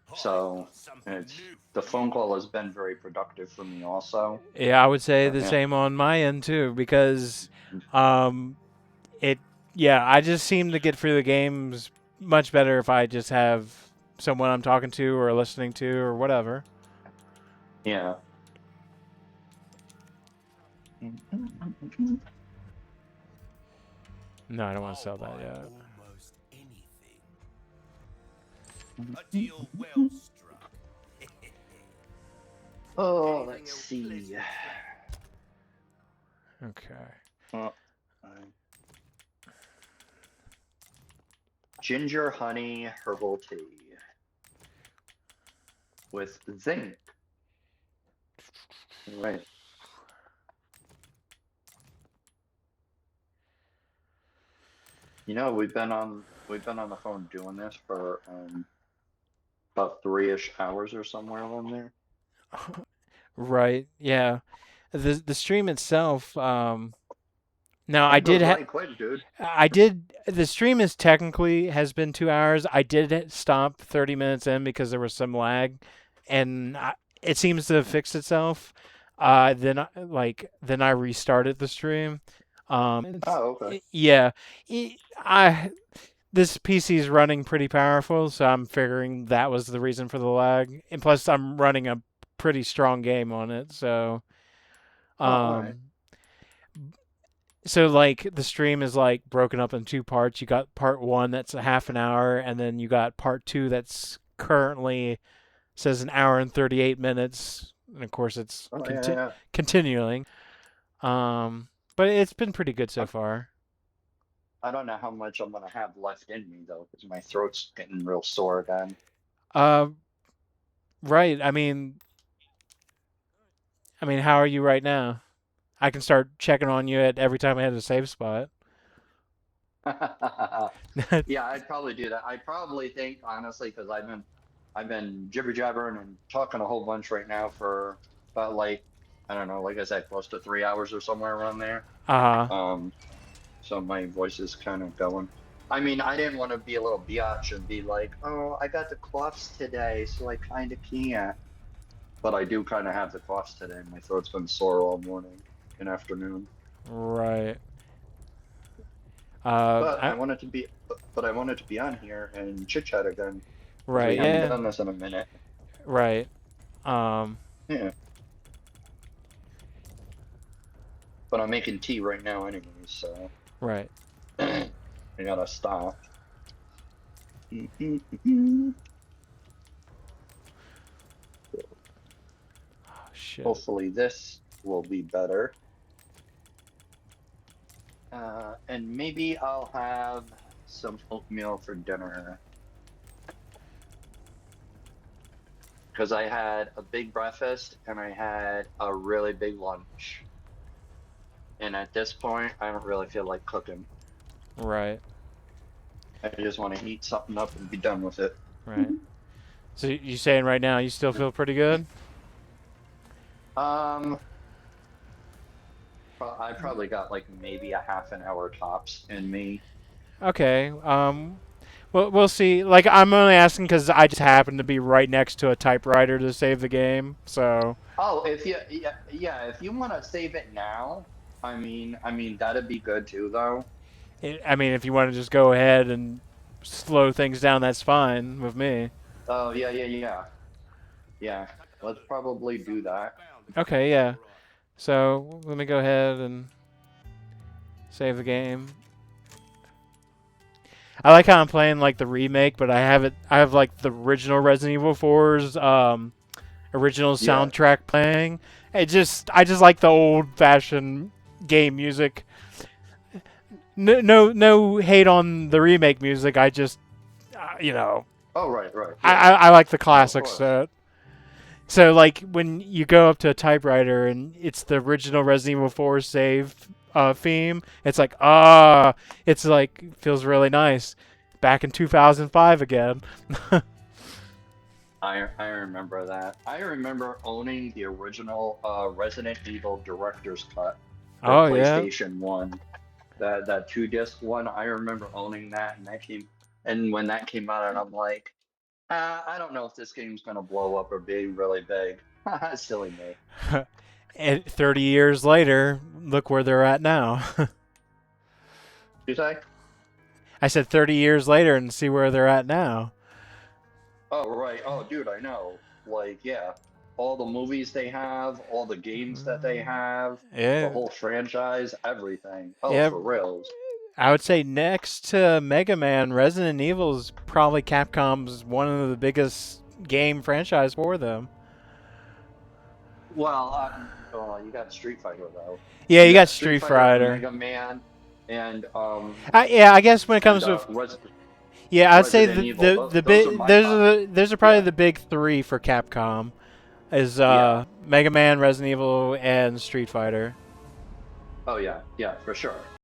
I've So got something it's new the for phone you. call has been very productive for me also. Yeah, I would say the Yeah. same on my end too, because um it yeah, I just seem to get through the games much better if I just have someone I'm talking to or listening to or whatever. Yeah. No, I don't want to I'll sell that buy yet. almost anything. A deal well struck. Oh, Anything let's else see. pleasant? Okay. Oh, ginger honey herbal tea with zinc. Right. We've been on the phone doing this for about 3-ish hours or somewhere around there. Right. Yeah. The stream itself now I It did goes by quick, dude. the stream is technically has been 2 hours. I did stop 30 minutes in because there was some lag and it seems to have fixed itself. Then I restarted the stream. Oh, okay. Yeah. I this PC is running pretty powerful, so I'm figuring that was the reason for the lag. And plus I'm running a pretty strong game on it, so Oh, all right. um so like the stream is like broken up in 2 parts. You got part 1 that's a half an hour, and then you got part 2 that's currently says an hour and 38 minutes. And of course it's Oh, yeah. continuing. But it's been pretty good so far. I don't know how much I'm gonna have left in me though, because my throat's getting real sore again. Uh right. How are you right now? I can start checking on you at every time I hit a save spot. Yeah, I'd probably do that. I probably think honestly, because I've been jibber jabbering and talking a whole bunch right now for about like I don't know, like I said, close to 3 hours or somewhere around there. Uh-huh. So my voice is kind of going. I mean, I didn't want to be a little biatch and be like, oh, I got the coughs today, so I kind of can't. But I do kind of have the coughs today. My throat's been sore all morning and afternoon. Right. But I, I wanted to be on here and chit chat again because we right. haven't Yeah. done this in a minute. Right. Um. Yeah. But I'm making tea right now anyways, so Right. I gotta stop. Oh, shit. Hopefully this will be better. And maybe I'll have some oatmeal for dinner. Because I had a big breakfast and I had a really big lunch. And at this point, I don't really feel like cooking. Right. I just want to heat something up and be done with it. Right. So you saying right now you still feel pretty good? I probably got like maybe a half an hour tops in me. Okay. We'll see. Like, I'm only asking because I just happen to be right next to a typewriter to save the game. So, Oh, if you yeah, if you want to save it now, I mean that'd be good too, though. I mean, if you want to just go ahead and slow things down, that's fine with me. Oh yeah. Let's probably do that. Okay, yeah. So let me go ahead and save the game. I like how I'm playing like the remake, but I have it. I have like the original Resident Evil 4's original Yeah. soundtrack playing. I just like the old-fashioned game music. No hate on the remake music. I just, you know, Oh right. I like the No, of classic course. set. So like when you go up to a typewriter and it's the original Resident Evil 4 save theme, it's like it's like feels really nice. Back in 2005 again. I remember that. I remember owning the original Resident Evil Director's Cut for Oh yeah. PlayStation 1. That 2 disc one. I remember owning that, and when that came out, and I'm like, I don't know if this game's gonna blow up or be really big. Silly me. And 30 years later, look where they're at now. You say? I said 30 years later and see where they're at now. Oh right. Oh dude, I know. Like yeah, all the movies they have, all the games that they have, the Yeah. whole franchise, everything. Oh, Yeah. for reals. I would say next to Mega Man, Resident Evil is probably Capcom's one of the biggest game franchise for them. Well, oh, you got Street Fighter though. Yeah, you You got got Street Street Fighter and Fighter. Mega Man, and Yeah, I guess when it comes with yeah, I'd say Resident Evil. the Those are big my top. those are probably Yeah, the big three for Capcom is yeah. Mega Man, Resident Evil, and Street Fighter. Oh yeah, for sure.